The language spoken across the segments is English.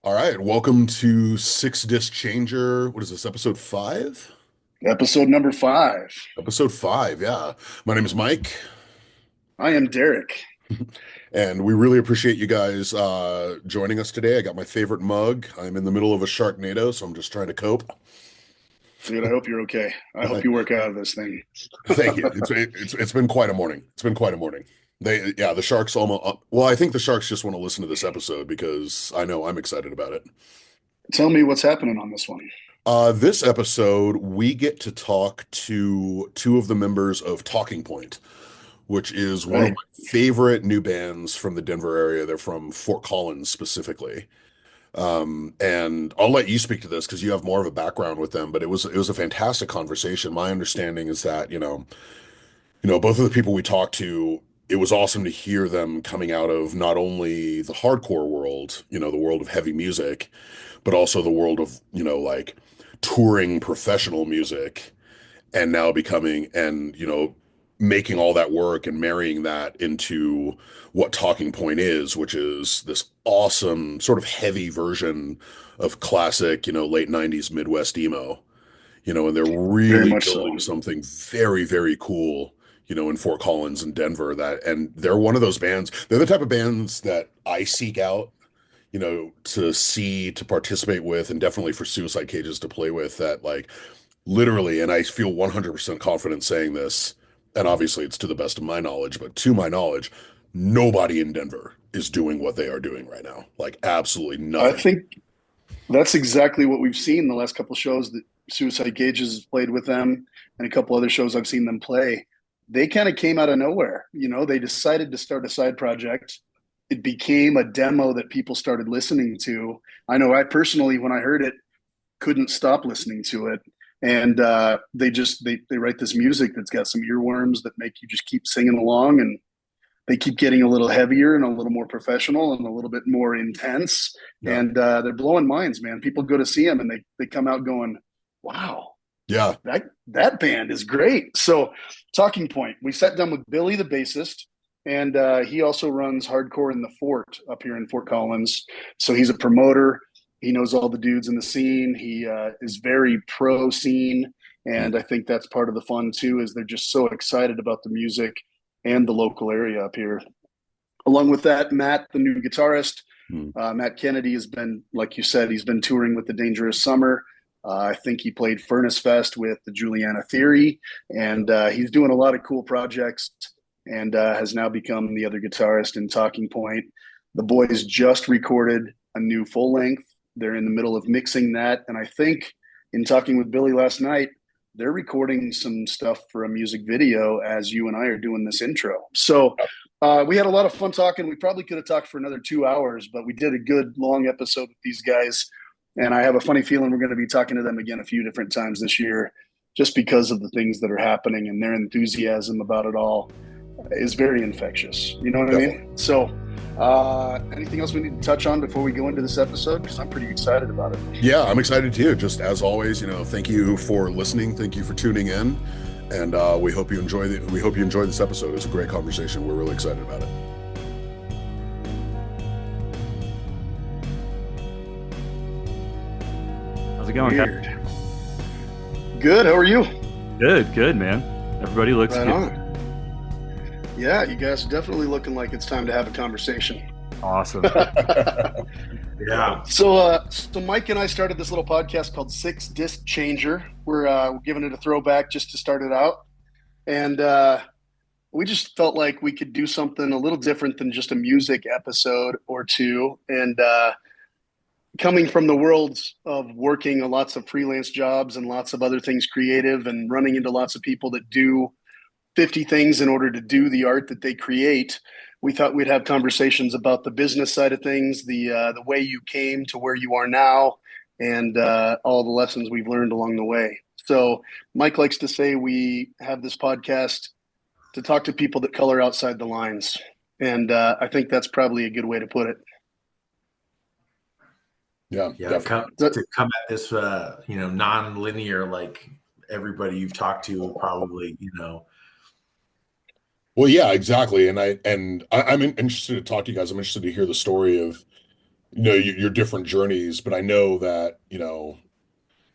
All right, welcome to SixDiscChanger. What is this, episode five? Episode number 5. Episode five, yeah. My name is Mike, I am Derek. and we really appreciate you guys joining us today. I got my favorite mug. I'm in the middle of a Sharknado, so I'm just trying to cope. Dude, I hope you're okay. I hope you work out of this thing. Thank you. It's been quite a morning. It's been quite a morning. The Sharks almost. Well, I think the Sharks just want to listen to this episode because I know I'm excited about it. Tell me what's happening on this one. This episode, we get to talk to two of the members of TalkingxPoint, which is one of Right. my favorite new bands from the Denver area. They're from Fort Collins specifically. And I'll let you speak to this because you have more of a background with them, but it was a fantastic conversation. My understanding is that, both of the people we talked to, it was awesome to hear them coming out of not only the hardcore world, the world of heavy music, but also the world of, like touring professional music and now becoming and making all that work and marrying that into what Talking Point is, which is this awesome sort of heavy version of classic, late 90s Midwest emo, and they're Very really much so. building something very, very cool, in Fort Collins and Denver and they're one of those bands. They're the type of bands that I seek out, to see, to participate with, and definitely for Suicide Cages to play with that, like, literally, and I feel 100% confident saying this, and obviously it's to the best of my knowledge, but to my knowledge, nobody in Denver is doing what they are doing right now. Like absolutely I nothing. think that's exactly what we've seen the last couple of shows that Suicide Cages has played with them and a couple other shows I've seen them play. They kind of came out of nowhere. They decided to start a side project. It became a demo that people started listening to. I know I personally, when I heard it, couldn't stop listening to it. And they write this music that's got some earworms that make you just keep singing along, and they keep getting a little heavier and a little more professional and a little bit more intense. Yeah. And they're blowing minds, man. People go to see them and they come out going, "Wow, Yeah. that band is great." So, Talking Point, we sat down with Billy, the bassist, and he also runs Hardcore in the Fort up here in Fort Collins. So he's a promoter. He knows all the dudes in the scene. He is very pro scene, Mm, and I think that's part of the fun too. Is they're just so excited about the music and the local area up here. Along with that, Matt, the new guitarist, mm. Matt Kennedy has been, like you said, he's been touring with the Dangerous Summer. I think he played Furnace Fest with the Juliana Theory, and he's doing a lot of cool projects and has now become the other guitarist in Talking Point. The boys just recorded a new full length. They're in the middle of mixing that, and I think in talking with Billy last night, they're recording some stuff for a music video as you and I are doing this intro. So we had a lot of fun talking. We probably could have talked for another 2 hours, but we did a good long episode with these guys. And I have a funny feeling we're going to be talking to them again a few different times this year just because of the things that are happening, and their enthusiasm about it all is very infectious. You know what I Definitely. mean? So, anything else we need to touch on before we go into this episode? Because I'm pretty excited about it. Yeah, I'm excited too. Just as always, thank you for listening. Thank you for tuning in. And we hope you enjoy this episode. It's a great conversation. We're really excited about it. How's it going, guys? Weird. Good. How are you? Good, good, man. Everybody looks Right good. on. Yeah, you guys are definitely looking like it's time to have a conversation. Awesome. Yeah. So Mike and I started this little podcast called SixDiscChanger. We're giving it a throwback just to start it out, and we just felt like we could do something a little different than just a music episode or two. And coming from the world of working lots of freelance jobs and lots of other things creative, and running into lots of people that do 50 things in order to do the art that they create, we thought we'd have conversations about the business side of things, the way you came to where you are now, and all the lessons we've learned along the way. So Mike likes to say we have this podcast to talk to people that color outside the lines, and I think that's probably a good way to put it. Yeah, Yeah, definitely. to come at this, non-linear, like everybody you've talked to probably, Well, yeah, exactly. I'm interested to talk to you guys. I'm interested to hear the story of your different journeys, but I know that,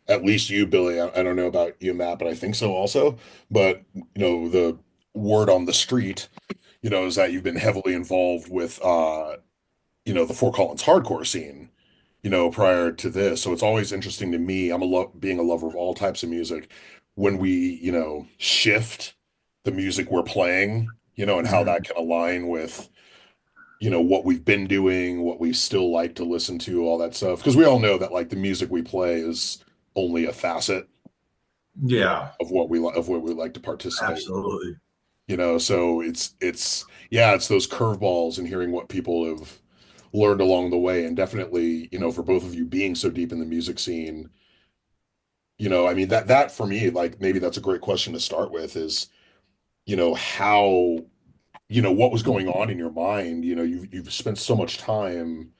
at least you, Billy, I don't know about you, Matt, but I think so also. But, the word on the street, is that you've been heavily involved with, the Fort Collins hardcore scene, prior to this. So it's always interesting to me. Being a lover of all types of music, when we, shift the music we're playing, and how Mhm. that can align with, what we've been doing, what we still like to listen to, all that stuff. Because we all know that like the music we play is only a facet, Yeah, of what we like to participate with. absolutely. So yeah, it's those curveballs and hearing what people have learned along the way. And definitely, for both of you being so deep in the music scene, I mean that for me, like maybe that's a great question to start with is, how, what was going on in your mind. You've spent so much time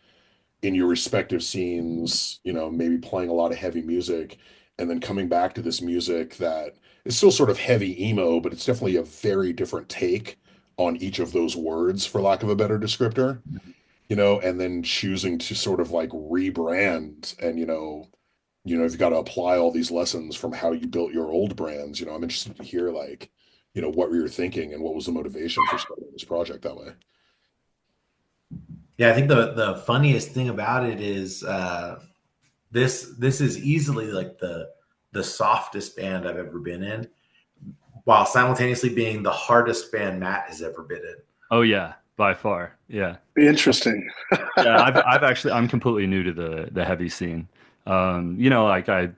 in your respective scenes, maybe playing a lot of heavy music and then coming back to this music that is still sort of heavy emo, but it's definitely a very different take on each of those words, for lack of a better descriptor, and then choosing to sort of like rebrand and, you've got to apply all these lessons from how you built your old brands. I'm interested to hear like, what were you thinking and what was the motivation for starting this project that way? Yeah, I think the funniest thing about it is this is easily like the softest band I've ever been in, while simultaneously being the hardest band Matt has ever been in. Oh yeah, by far. Yeah. Interesting. Yeah, I've actually I'm completely new to the heavy scene. Like I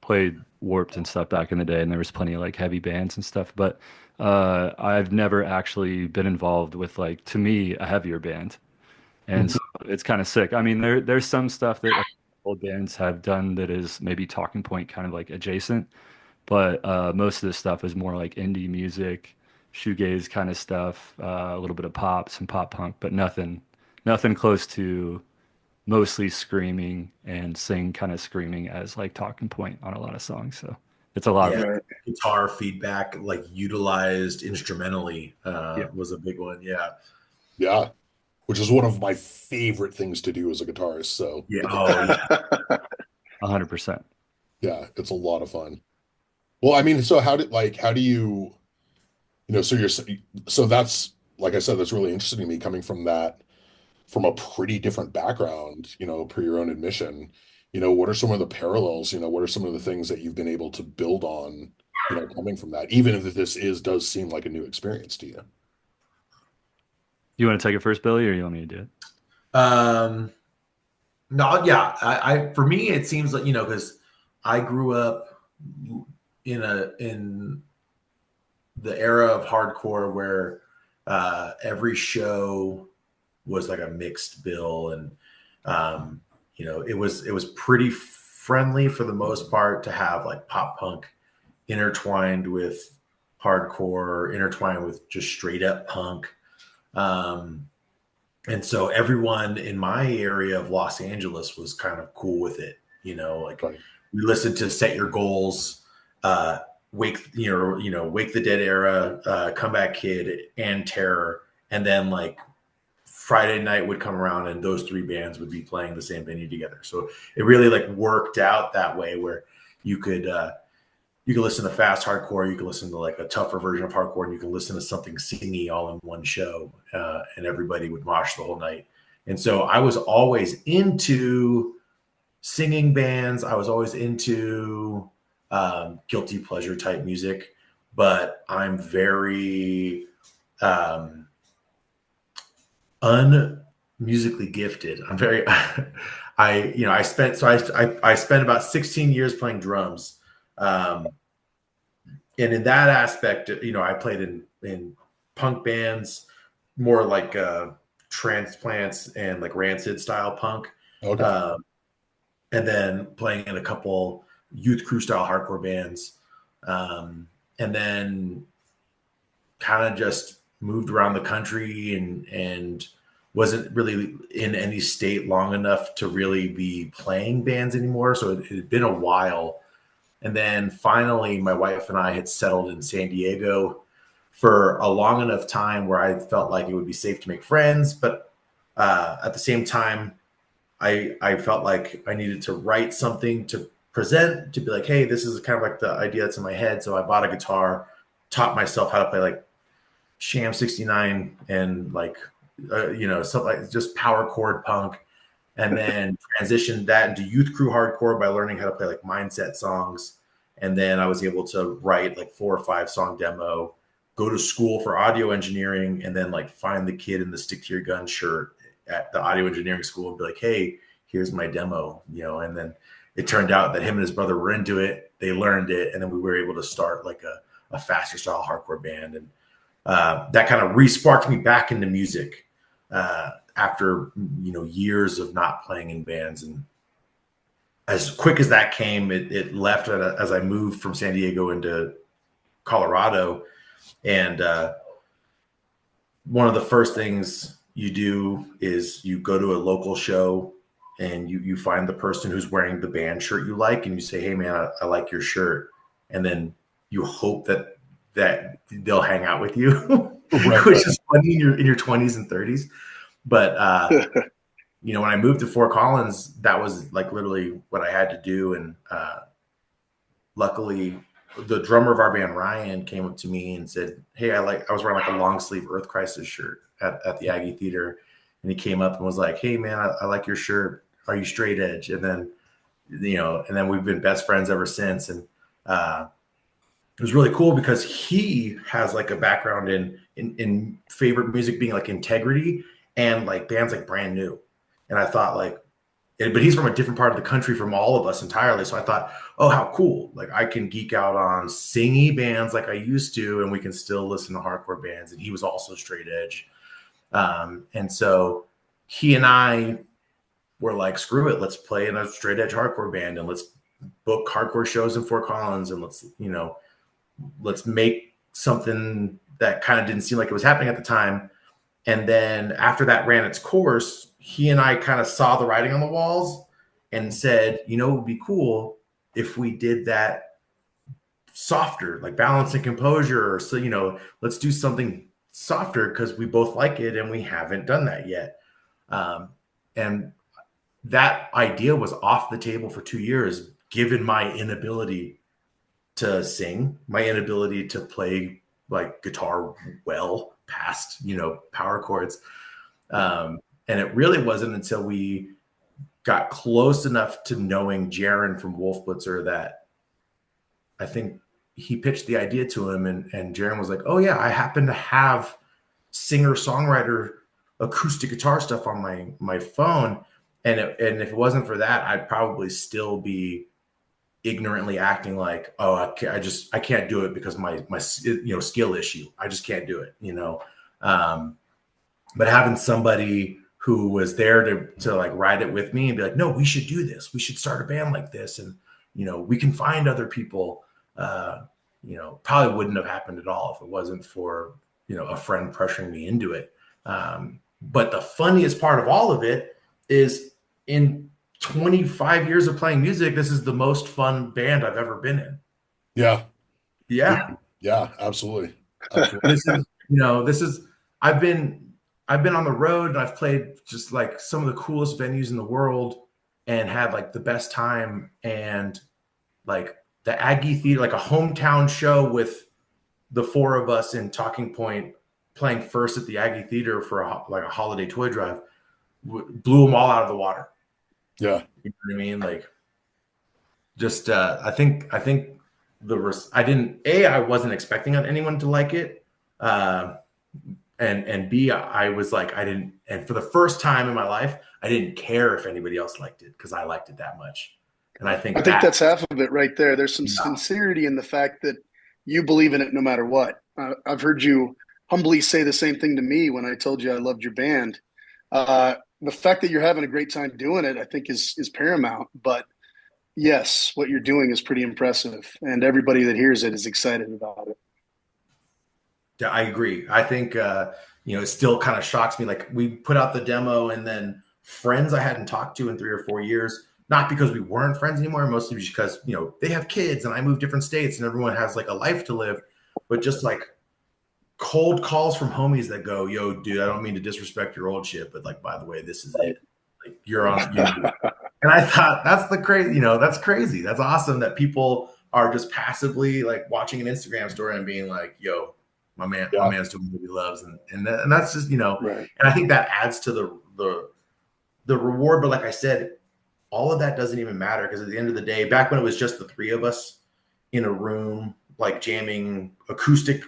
played Warped and stuff back in the day, and there was plenty of like heavy bands and stuff, but I've never actually been involved with like to me a heavier band. And so it's kind of sick. I mean, there's some stuff that like, old bands have done that is maybe Talking Point kind of like adjacent, but most of this stuff is more like indie music, shoegaze kind of stuff, a little bit of pop, some pop punk, but nothing close to mostly screaming and sing kind of screaming as like Talking Point on a lot of songs. So it's a lot of Yeah, fun. Right. guitar feedback like utilized instrumentally Yeah, was a big one. Yeah, Yeah, which is one of my favorite things to do as a guitarist. So yeah. Oh yeah. 100%. yeah, it's a lot of fun. Well, I mean, so how do you, so so that's, like I said, that's really interesting to me coming from a pretty different background, per your own admission. What are some of the parallels? What are some of the things that you've been able to build on, coming from that, even if does seem like a new experience to you? You want to take it first, Billy, or you want me to do it? Um, no, yeah. I for me, it seems like because I grew up in the era of hardcore where every show was like a mixed bill, and it was pretty friendly for the most part to have like pop punk intertwined with hardcore, intertwined with just straight up punk. Um, and so everyone in my area of Los Angeles was kind of cool with it. Like Right. we listened to Set Your Goals, uh, Wake the Dead era, Comeback Kid, and Terror, and then like Friday night would come around and those three bands would be playing the same venue together. So it really like worked out that way where you could you can listen to fast hardcore, you can listen to like a tougher version of hardcore, and you can listen to something singy all in one show, and everybody would mosh the whole night. And so I was always into singing bands. I was always into guilty pleasure type music, but I'm very unmusically gifted. I'm very I spent about 16 years playing drums. Um, and in that aspect, I played in punk bands, more like transplants and like Rancid style punk, Okay. um, and then playing in a couple youth crew style hardcore bands, and then kind of just moved around the country and wasn't really in any state long enough to really be playing bands anymore. So it had been a while. And then finally, my wife and I had settled in San Diego for a long enough time where I felt like it would be safe to make friends. But at the same time, I felt like I needed to write something to present, to be like, hey, this is kind of like the idea that's in my head. So I bought a guitar, taught myself how to play like Sham 69 and like, something like just power chord punk, and then transitioned that into youth crew hardcore by learning how to play like mindset songs. And then I was able to write like 4 or 5 song demo, go to school for audio engineering, and then like find the kid in the stick to your gun shirt at the audio engineering school and be like, hey, here's my demo, and then it turned out that him and his brother were into it. They learned it. And then we were able to start like a faster style hardcore band. And that kind of re-sparked me back into music after years of not playing in bands. And as quick as that came, it left as I moved from San Diego into Colorado. And one of the first things you do is you go to a local show and you find the person who's wearing the band shirt you like, and you say, hey man, I like your shirt. And then you hope that they'll hang out with you, Right, which is funny in your 20s and 30s. But when I moved to Fort Collins, that was like literally what I had to do. And luckily, the drummer of our band, Ryan, came up to me and said, hey, I was wearing like a long sleeve Earth Crisis shirt at the Aggie Theater. And he came up and was like, hey man, I like your shirt. Are you straight edge? And then, we've been best friends ever since. And it was really cool because he has like a background in favorite music being like Integrity and like bands like Brand New. And I thought like, but he's from a different part of the country from all of us entirely. So I thought, oh, how cool. Like I can geek out on singy bands like I used to, and we can still listen to hardcore bands. And he was also straight edge. And so he and I were like, screw it. Let's play in a straight edge hardcore band and let's book hardcore shows in Fort Collins. And let's make something that kind of didn't seem like it was happening at the time. And then after that ran its course, he and I kind of saw the writing on the walls and said, it would be cool if we did that softer, like balance and composure. So, let's do something softer because we both like it and we haven't done that yet. And that idea was off the table for 2 years, given my inability to sing, my inability to play like guitar well past, power chords. And it really wasn't until we got close enough to knowing Jaron from Wolf Blitzer that I think he pitched the idea to him, and Jaron was like, oh yeah, I happen to have singer-songwriter acoustic guitar stuff on my phone. And if it wasn't for that, I'd probably still be ignorantly acting like, oh, I can't do it because my skill issue. I just can't do it, but having somebody who was there to like ride it with me and be like, no, we should do this. We should start a band like this. And, we can find other people, probably wouldn't have happened at all if it wasn't for, a friend pressuring me into it. But the funniest part of all of it is in 25 years of playing music, this is the most fun band I've ever been in. Yeah. Yeah. Yeah, absolutely. I've been on the road and I've played just like some of the coolest venues in the world and had like the best time. And like the Aggie Theater, like a hometown show with the 4 of us in Talking Point playing first at the Aggie Theater for a holiday toy drive, blew them all out of the water. Yeah. You know what I mean? Like just, I think I wasn't expecting anyone to like it. And B, I was like, and for the first time in my life, I didn't care if anybody else liked it because I liked it that much. And I think that's half of it right there. There's some sincerity in the fact that you believe in it no matter what. I've heard you humbly say the same thing to me when I told you I loved your band. The fact that you're having a great time doing it, I think is paramount. But yes, what you're doing is pretty impressive. And everybody that hears it is excited about it. Yeah, I agree. I think, it still kind of shocks me. Like we put out the demo and then friends I hadn't talked to in 3 or 4 years, not because we weren't friends anymore, mostly because, they have kids and I moved different states and everyone has like a life to live, but just like cold calls from homies that go, yo, dude, I don't mean to disrespect your old shit, but like, by the way, this is it. Like you're on, and I thought that's the crazy, that's crazy. That's awesome that people are just passively like watching an Instagram story and being like, yo, my man's doing what he loves. And that's just, Right. and I think that adds to the reward. But like I said, all of that doesn't even matter because at the end of the day, back when it was just the three of us in a room, like jamming acoustic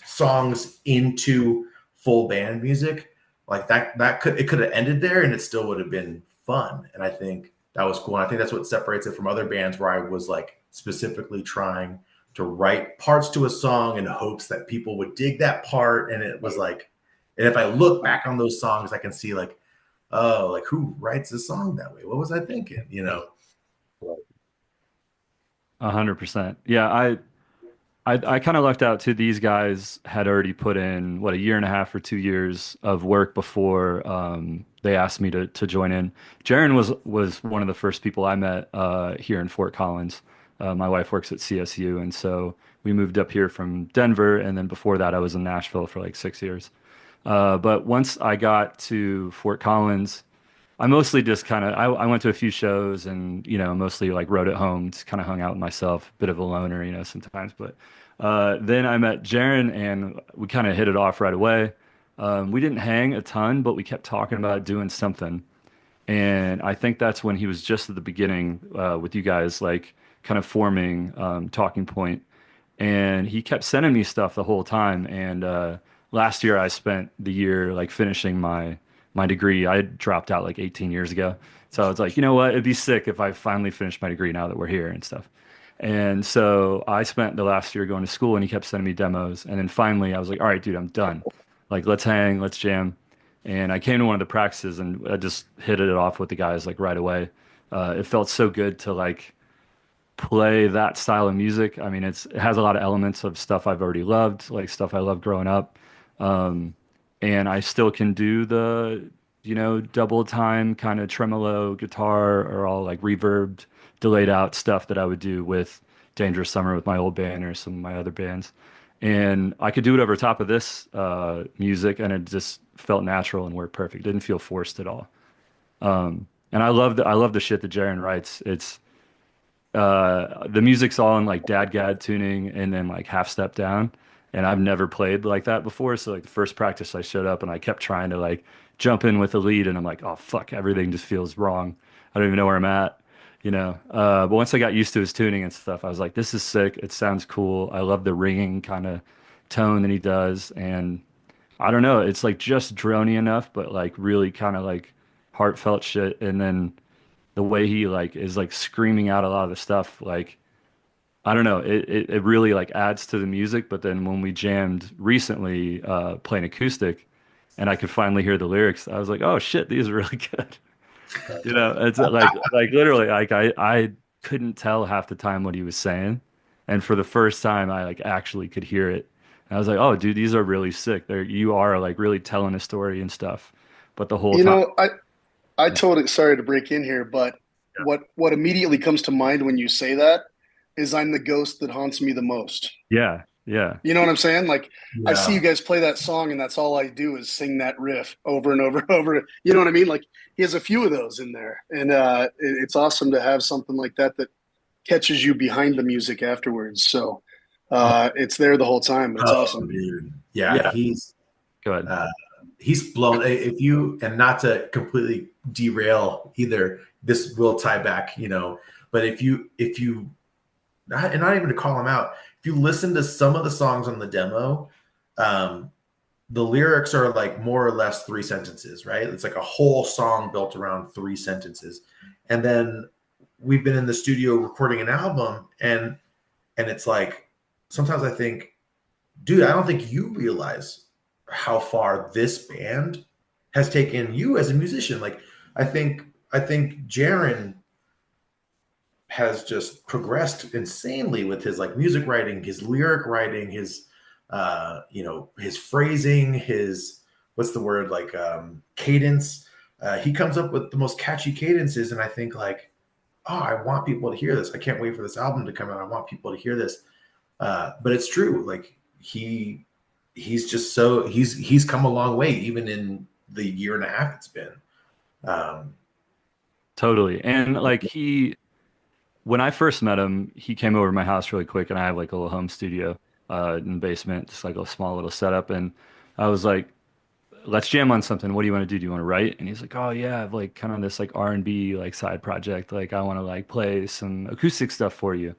songs into full band music, like that could have ended there and it still would have been fun. And I think that was cool. And I think that's what separates it from other bands where I was like specifically trying to write parts to a song in hopes that people would dig that part. And it was like, and if I look back on those songs, I can see like, oh, like who writes a song that way? What was I thinking? 100%. Yeah, I kind of lucked out too. These guys had already put in what, a year and a half or 2 years of work before they asked me to join in. Jaron was one of the first people I met here in Fort Collins. My wife works at CSU, and so we moved up here from Denver, and then before that, I was in Nashville for like 6 years. But once I got to Fort Collins, I mostly just kind of I went to a few shows and mostly like wrote at home, just kind of hung out with myself, bit of a loner, sometimes. But then I met Jaron and we kind of hit it off right away. We didn't hang a ton, but we kept talking about doing something. And I think that's when he was just at the beginning with you guys, like kind of forming Talking Point. And he kept sending me stuff the whole time. And last year I spent the year like finishing my degree. I had dropped out like 18 years ago. So I was like, you know what? It'd be sick if I finally finished my degree now that we're here and stuff. And so I spent the last year going to school and he kept sending me demos. And then finally I was like, all right, dude, I'm done. Like, let's hang, let's jam. And I came to one of the practices and I just hit it off with the guys like right away. It felt so good to like play that style of music. I mean, it has a lot of elements of stuff I've already loved, like stuff I loved growing up. Um, and I still can do the, double time kind of tremolo guitar or all like reverbed, delayed out stuff that I would do with Dangerous Summer with my old band or some of my other bands. And I could do it over top of this music, and it just felt natural and worked perfect. Didn't feel forced at all. And I love the shit that Jaron writes. It's the music's all in like dadgad tuning and then like half step down. And I've never played like that before. So like the first practice I showed up and I kept trying to like jump in with a lead and I'm like, oh fuck, everything just feels wrong. I don't even know where I'm at. But once I got used to his tuning and stuff, I was like, this is sick. It sounds cool. I love the ringing kind of tone that he does. And I don't know, it's like just drony enough, but like really kind of like heartfelt shit. And then the way he like is like screaming out a lot of the stuff, like I don't know, it really like adds to the music. But then when we jammed recently, playing acoustic, and I could finally hear the lyrics, I was like, oh shit, these are really good. It's like literally like I couldn't tell half the time what he was saying, and for the first time I like actually could hear it. And I was like, oh dude, these are really sick. You are like really telling a story and stuff. But the whole You time, know, I totally sorry to break in here, but what immediately comes to mind when you say that is I'm the ghost that haunts me the most. yeah, yeah. You know what I'm saying? Like I see you Yeah. guys play that song and that's all I do is sing that riff over and over and over. You know what I mean? Like he has a few of those in there. And it's awesome to have something like that that catches you behind the music afterwards. So it's there the whole time, but it's Oh, awesome. dude. Yeah, Yeah, go ahead. uh, he's blown. If you and not to completely derail either, this will tie back, But if you not and not even to call him out, if you listen to some of the songs on the demo, um, the lyrics are like more or less three sentences, right? It's like a whole song built around three sentences, and then we've been in the studio recording an album, and it's like sometimes I think, dude, I don't think you realize how far this band has taken you as a musician. Like, I think Jaron has just progressed insanely with his like music writing, his lyric writing, his phrasing, his what's the word like cadence. He comes up with the most catchy cadences, and I think like, oh, I want people to hear this. I can't wait for this album to come out. I want people to hear this. But it's true. Like he's just he's come a long way, even in the year and a half it's been. Um, Totally. And like when I first met him, he came over to my house really quick, and I have like a little home studio in the basement, just like a small little setup. And I was like, let's jam on something. What do you want to do? Do you want to write? And he's like, oh yeah, I have like kind of this like R&B like side project. Like I want to like play some acoustic stuff for you.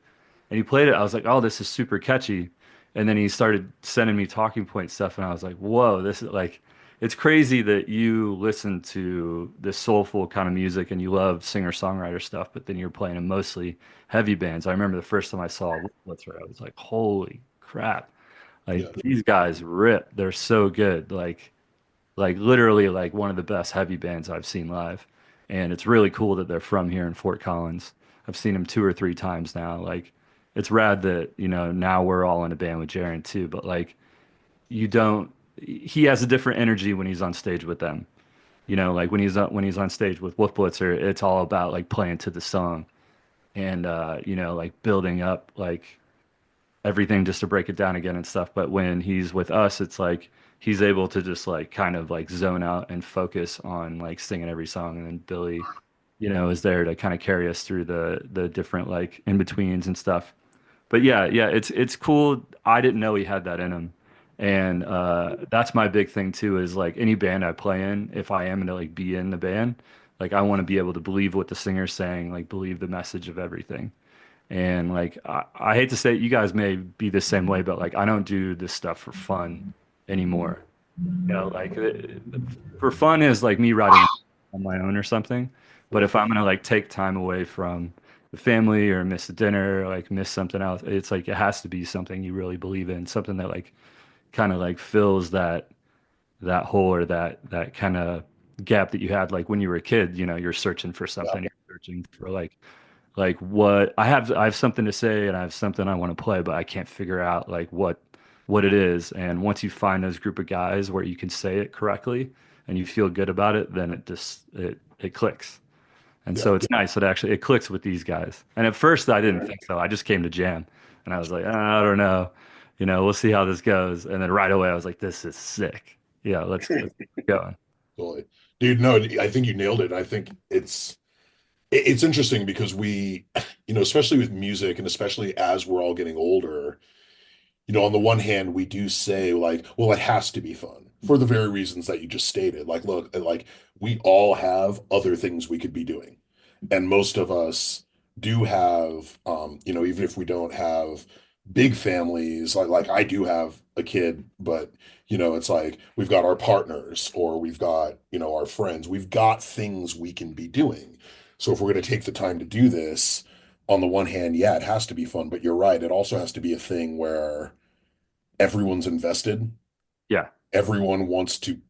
And he played it. I was like, oh, this is super catchy. And then he started sending me talking point stuff, and I was like, whoa, this is like, it's crazy that you listen to this soulful kind of music and you love singer-songwriter stuff, but then you're playing in mostly heavy bands. I remember the first time I saw Wurlitzer, I was like, holy crap. Like Yeah. these guys rip. They're so good. Like literally like one of the best heavy bands I've seen live. And it's really cool that they're from here in Fort Collins. I've seen them two or three times now. Like it's rad that, now we're all in a band with Jaren too, but like you don't he has a different energy when he's on stage with them. Like when he's on stage with Wolf Blitzer, it's all about like playing to the song and like building up like everything just to break it down again and stuff. But when he's with us, it's like he's able to just like kind of like zone out and focus on like singing every song. And then Billy, is there to kind of carry us through the different like in betweens and stuff. But yeah, yeah, it's cool. I didn't know he had that in him. And that's my big thing too, is like any band I play in, if I am to like be in the band, like I want to be able to believe what the singer's saying, like believe the message of everything. And like I hate to say it, you guys may be the same way, but like I don't do this stuff for fun anymore. Like for fun is like me writing on my own or something. But if I'm gonna like take time away from the family or miss a dinner, or, like miss something else, it's like it has to be something you really believe in, something that like kind of like fills that hole or that kind of gap that you had like when you were a kid. You're searching for Yeah. something, you're searching for like what I have something to say and I have something I want to play, but I can't figure out like what it is. And once you find those group of guys where you can say it correctly and you feel good about it, then it clicks. And Yeah. so it's nice that actually it clicks with these guys. And at first I didn't think so. I just came to jam and I was like, I don't know. We'll see how this goes. And then right away I was like, this is sick. Yeah, let's keep going. Totally. Dude, no, I think you nailed it. I think it's interesting because especially with music and especially as we're all getting older, on the one hand, we do say like, well, it has to be fun for the very reasons that you just stated. Like, look, like we all have other things we could be doing. And most of us do have, even if we don't have big families, like I do have a kid, but it's like we've got our partners or we've got, our friends. We've got things we can be doing. So if we're going to take the time to do this, on the one hand, yeah, it has to be fun, but you're right. It also has to be a thing where everyone's invested. Yeah, Everyone wants to.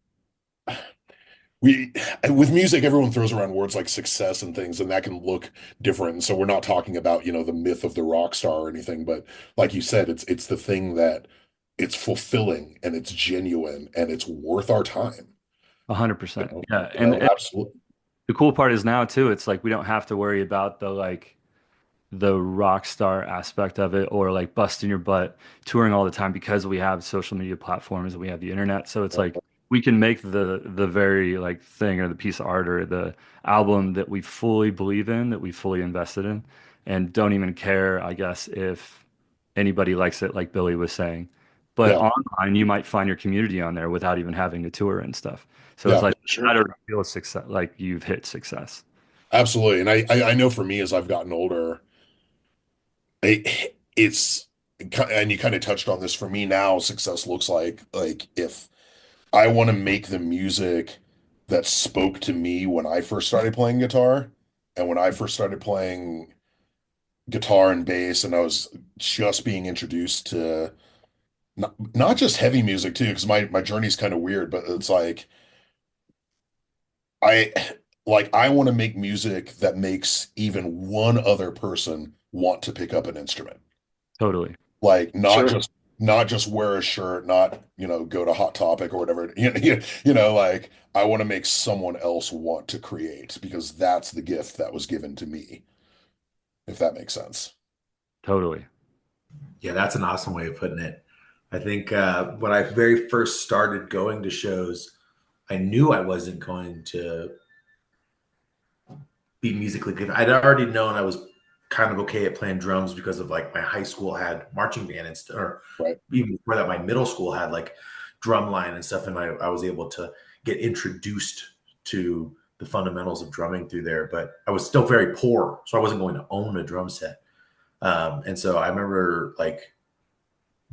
We with music, everyone throws around words like success and things, and that can look different. So we're not talking about, the myth of the rock star or anything, but like you said, it's the thing that it's fulfilling and it's genuine and it's worth our time. 100%. Yeah. And Absolutely. the cool part is now too, it's like we don't have to worry about the rock star aspect of it or like busting your butt touring all the time because we have social media platforms and we have the internet. So it's like we can make the very like thing or the piece of art or the album that we fully believe in, that we fully invested in, and don't even care, I guess, if anybody likes it, like Billy was saying. But Yeah, online, you might find your community on there without even having to tour and stuff. So it's yeah, like Sure. better feel success, like you've hit success. absolutely. And I know for me as I've gotten older, it's and you kind of touched on this for me now, success looks like if I want to make the music that spoke to me when I first started playing guitar. And when I first started playing guitar and bass, and I was just being introduced to not just heavy music too, because my journey's kind of weird, but it's like I I want to make music that makes even one other person want to pick up an instrument. Totally. Like Sure. not just wear a shirt, not, go to Hot Topic or whatever. Like I want to make someone else want to create because that's the gift that was given to me, if that makes sense. Totally. Yeah, that's an awesome way of putting it. I think when I very first started going to shows, I knew I wasn't going to be musically good. I'd already known I was kind of okay at playing drums because of like my high school had marching band and stuff, or Right. even before that, my middle school had like drum line and stuff. And I was able to get introduced to the fundamentals of drumming through there, but I was still very poor. So I wasn't going to own a drum set. And so I remember like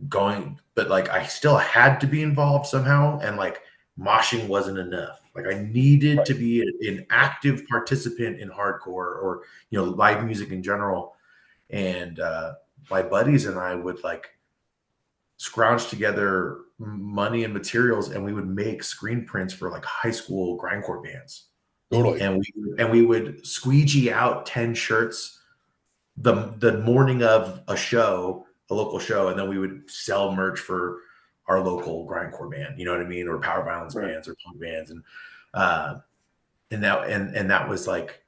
going, but like I still had to be involved somehow. And like moshing wasn't enough. Like I needed Right. to be an active participant in hardcore or, live music in general. And my buddies and I would like scrounge together money and materials and we would make screen prints for like high school grindcore bands. Totally. And we would squeegee out 10 shirts the morning of a local show, and then we would sell merch for our local grindcore band, you know what I mean, or power violence Right. bands or punk bands, uh, and that was like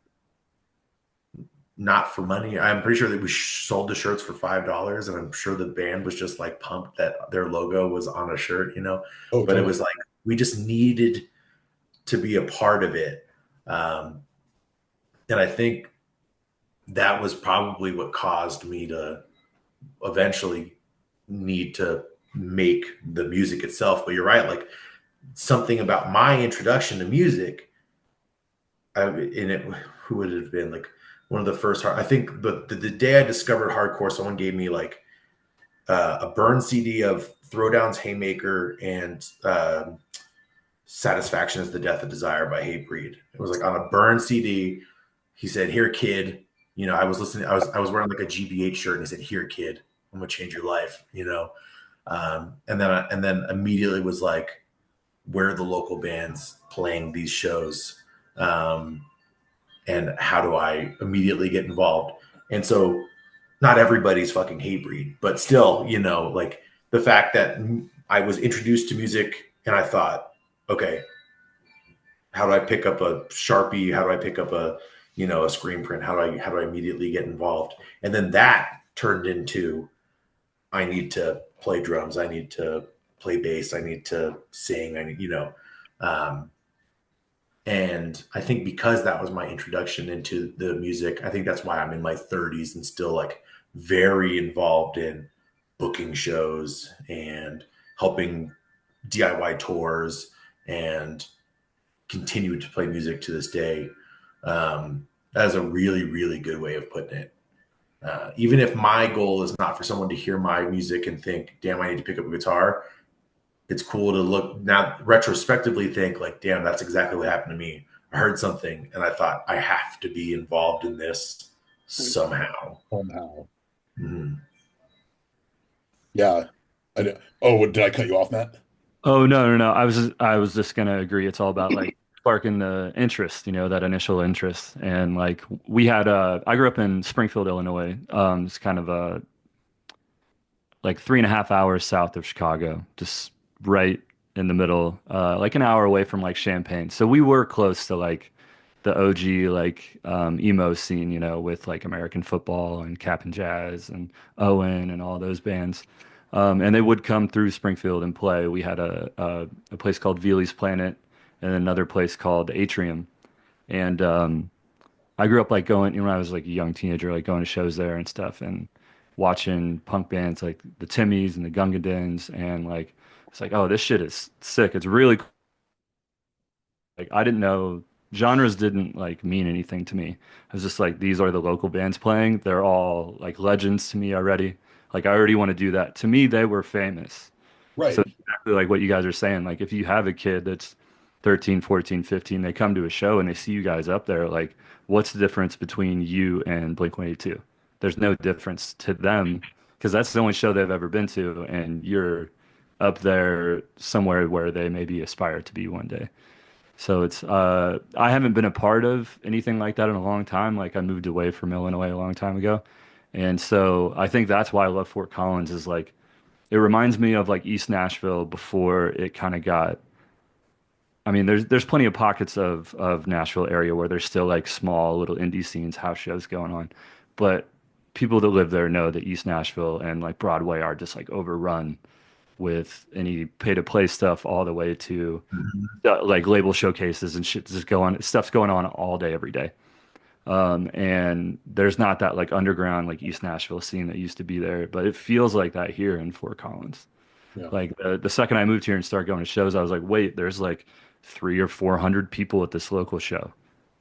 not for money. I'm pretty sure that we sold the shirts for $5, and I'm sure the band was just like pumped that their logo was on a shirt, Oh, But it totally. was like we just needed to be a part of it, and I think that was probably what caused me to eventually need to make the music itself. But you're right, like something about my introduction to music, who would it have been? Like one of the first, I think the day I discovered hardcore, someone gave me like a burn CD of Throwdown's Haymaker and Satisfaction is the Death of Desire by Hatebreed. It was like on a burn CD. He said, "Here, kid." I was listening. I was wearing like a GBH shirt, and he said, "Here, kid, I'm gonna change your life." And then immediately was like, "Where are the local bands playing these shows? Um, and how do I immediately get involved?" And so, not everybody's fucking Hatebreed, but still, like the fact that I was introduced to music, and I thought, okay, how do I pick up a Sharpie? How do I pick up a screen print? How do I immediately get involved? And then that turned into, I need to play drums. I need to play bass. I need to sing. Um, and I think because that was my introduction into the music, I think that's why I'm in my 30s and still like very involved in booking shows and helping DIY tours and continue to play music to this day. That is a really, really good way of putting it. Even if my goal is not for someone to hear my music and think, damn, I need to pick up a guitar, it's cool to look now retrospectively think like, damn, that's exactly what happened to me. I heard something and I thought I have to be involved in this somehow. Somehow. Mhm. Yeah. Oh, did I cut you off, Matt? Oh no, no, no. I was just gonna agree. It's all about like sparking the interest, that initial interest. And like we had I grew up in Springfield, Illinois. It's kind of like 3.5 hours south of Chicago, just right in the middle, like an hour away from like Champaign. So we were close to like the OG like emo scene, with like American Football and Cap and Jazz and Owen and all those bands. And they would come through Springfield and play. We had a place called Veely's Planet and another place called Atrium. And I grew up like going, when I was like a young teenager, like going to shows there and stuff and watching punk bands like the Timmys and the Gunga Dins. And like, it's like, oh, this shit is sick. It's really cool. Like, I didn't know genres didn't like mean anything to me. I was just like, these are the local bands playing. They're all like legends to me already. Like, I already want to do that. To me, they were famous. So Right. it's exactly like what you guys are saying. Like if you have a kid that's 13, 14, 15, they come to a show and they see you guys up there, like what's the difference between you and Blink-182? There's no difference to them because that's the only show they've ever been to, and you're up there somewhere where they maybe aspire to be one day. So it's I haven't been a part of anything like that in a long time. Like I moved away from Illinois a long time ago. And so I think that's why I love Fort Collins is like it reminds me of like East Nashville before it kind of got. I mean, there's plenty of pockets of Nashville area where there's still like small little indie scenes, house shows going on, but people that live there know that East Nashville and like Broadway are just like overrun with any pay to play stuff all the way to like label showcases and shit just going stuff's going on all day every day. And there's not that like underground like East Nashville scene that used to be there, but it feels like that here in Fort Collins. Yeah. Like the second I moved here and started going to shows, I was like, wait, there's like 300 or 400 people at this local show.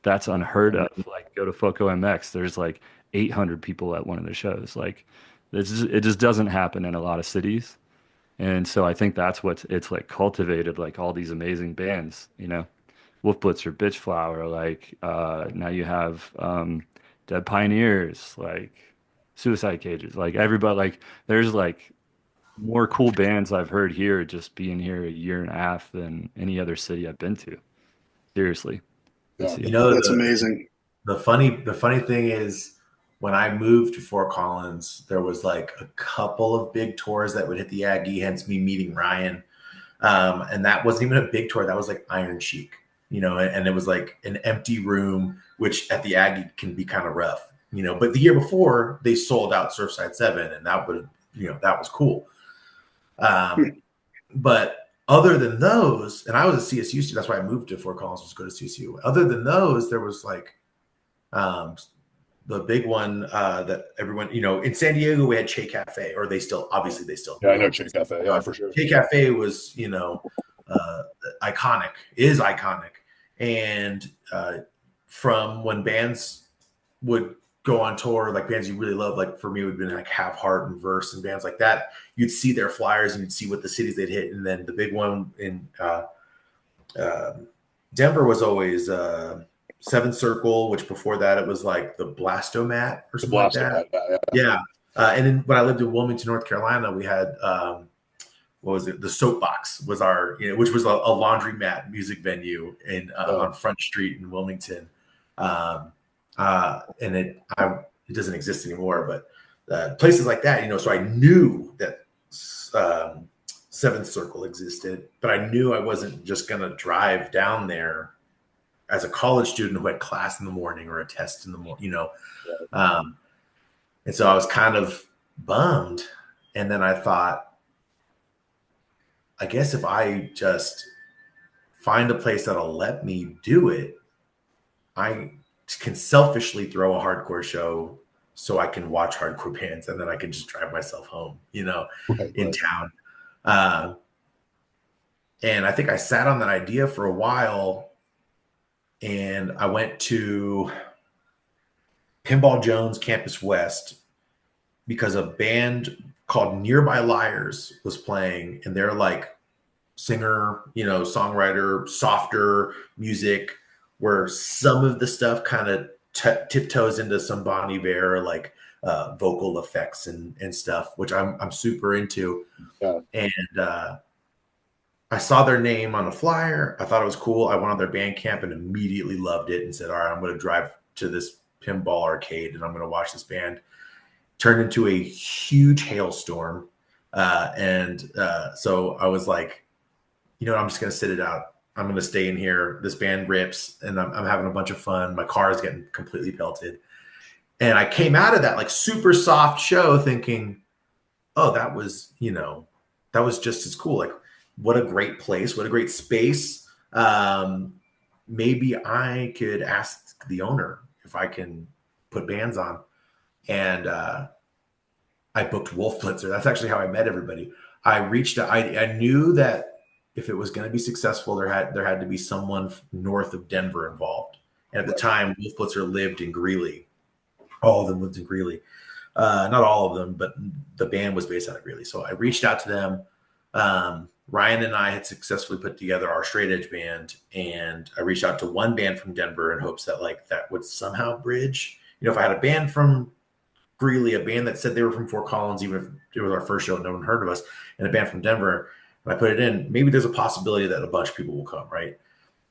That's unheard of. Like go to Foco MX, there's like 800 people at one of the shows. Like it just doesn't happen in a lot of cities. And so I think that's what it's like cultivated like all these amazing bands, you know. Wolf Blitzer, Bitch Flower, like now you have Dead Pioneers, like Suicide Cages, like everybody like there's like more cool bands I've heard here just being here a year and a half than any other city I've been to. Seriously. Yeah. You know, That's amazing. the funny thing is when I moved to Fort Collins, there was like a couple of big tours that would hit the Aggie, hence me meeting Ryan. And that wasn't even a big tour. That was like Iron Chic, and it was like an empty room, which at the Aggie can be kind of rough, but the year before they sold out Surfside 7 and that was cool. But other than those, and I was a CSU student, that's why I moved to Fort Collins was to go to CSU. Other than those, there was like the big one that everyone, in San Diego, we had Che Cafe, or they still do. Yeah, I know Che Cafe. Yeah, for sure. Che Cafe was, is iconic. And from when bands would go on tour, like bands you really love, like for me, it would have been like Have Heart and Verse and bands like that. You'd see their flyers and you'd see what the cities they'd hit. And then the big one in Denver was always Seventh Circle, which before that it was like the Blastomat or something like that. Yeah. And then when I lived in Wilmington, North Carolina, we had what was it? The Soapbox was our, which was a laundromat music venue on Front Street in Wilmington. And it doesn't exist anymore, but places like that, so I knew that Seventh Circle existed, but I knew I wasn't just going to drive down there as a college student who had class in the morning or a test in the morning, and so I was kind of bummed. And then I thought, I guess if I just find a place that'll let me do it, I can selfishly throw a hardcore show so I can watch hardcore bands, and then I can just drive myself home, in town. And I think I sat on that idea for a while, and I went to Pinball Jones Campus West because a band called Nearby Liars was playing, and they're like singer, songwriter, softer music, where some of the stuff kind of tiptoes into some Bon Iver, like vocal effects and stuff, which I'm super into. Yeah. And I saw their name on a flyer. I thought it was cool. I went on their Bandcamp and immediately loved it and said, all right, I'm going to drive to this pinball arcade and I'm going to watch this band. Turned into a huge hailstorm. So I was like, I'm just going to sit it out. I'm going to stay in here. This band rips and I'm having a bunch of fun. My car is getting completely pelted. And I came out of that like super soft show thinking, oh, that was just as cool. Like, what a great place. What a great space. Maybe I could ask the owner if I can put bands on. And I booked Wolf Blitzer. That's actually how I met everybody. I reached out. I knew that if it was going to be successful, there had to be someone north of Denver involved. And at the time, Wolf Blitzer lived in Greeley. All of them lived in Greeley. Not all of them, but the band was based out of Greeley. So I reached out to them. Ryan and I had successfully put together our straight edge band, and I reached out to one band from Denver in hopes that that would somehow bridge. If I had a band from Greeley, a band that said they were from Fort Collins, even if it was our first show, no one heard of us, and a band from Denver, and I put it in, maybe there's a possibility that a bunch of people will come, right?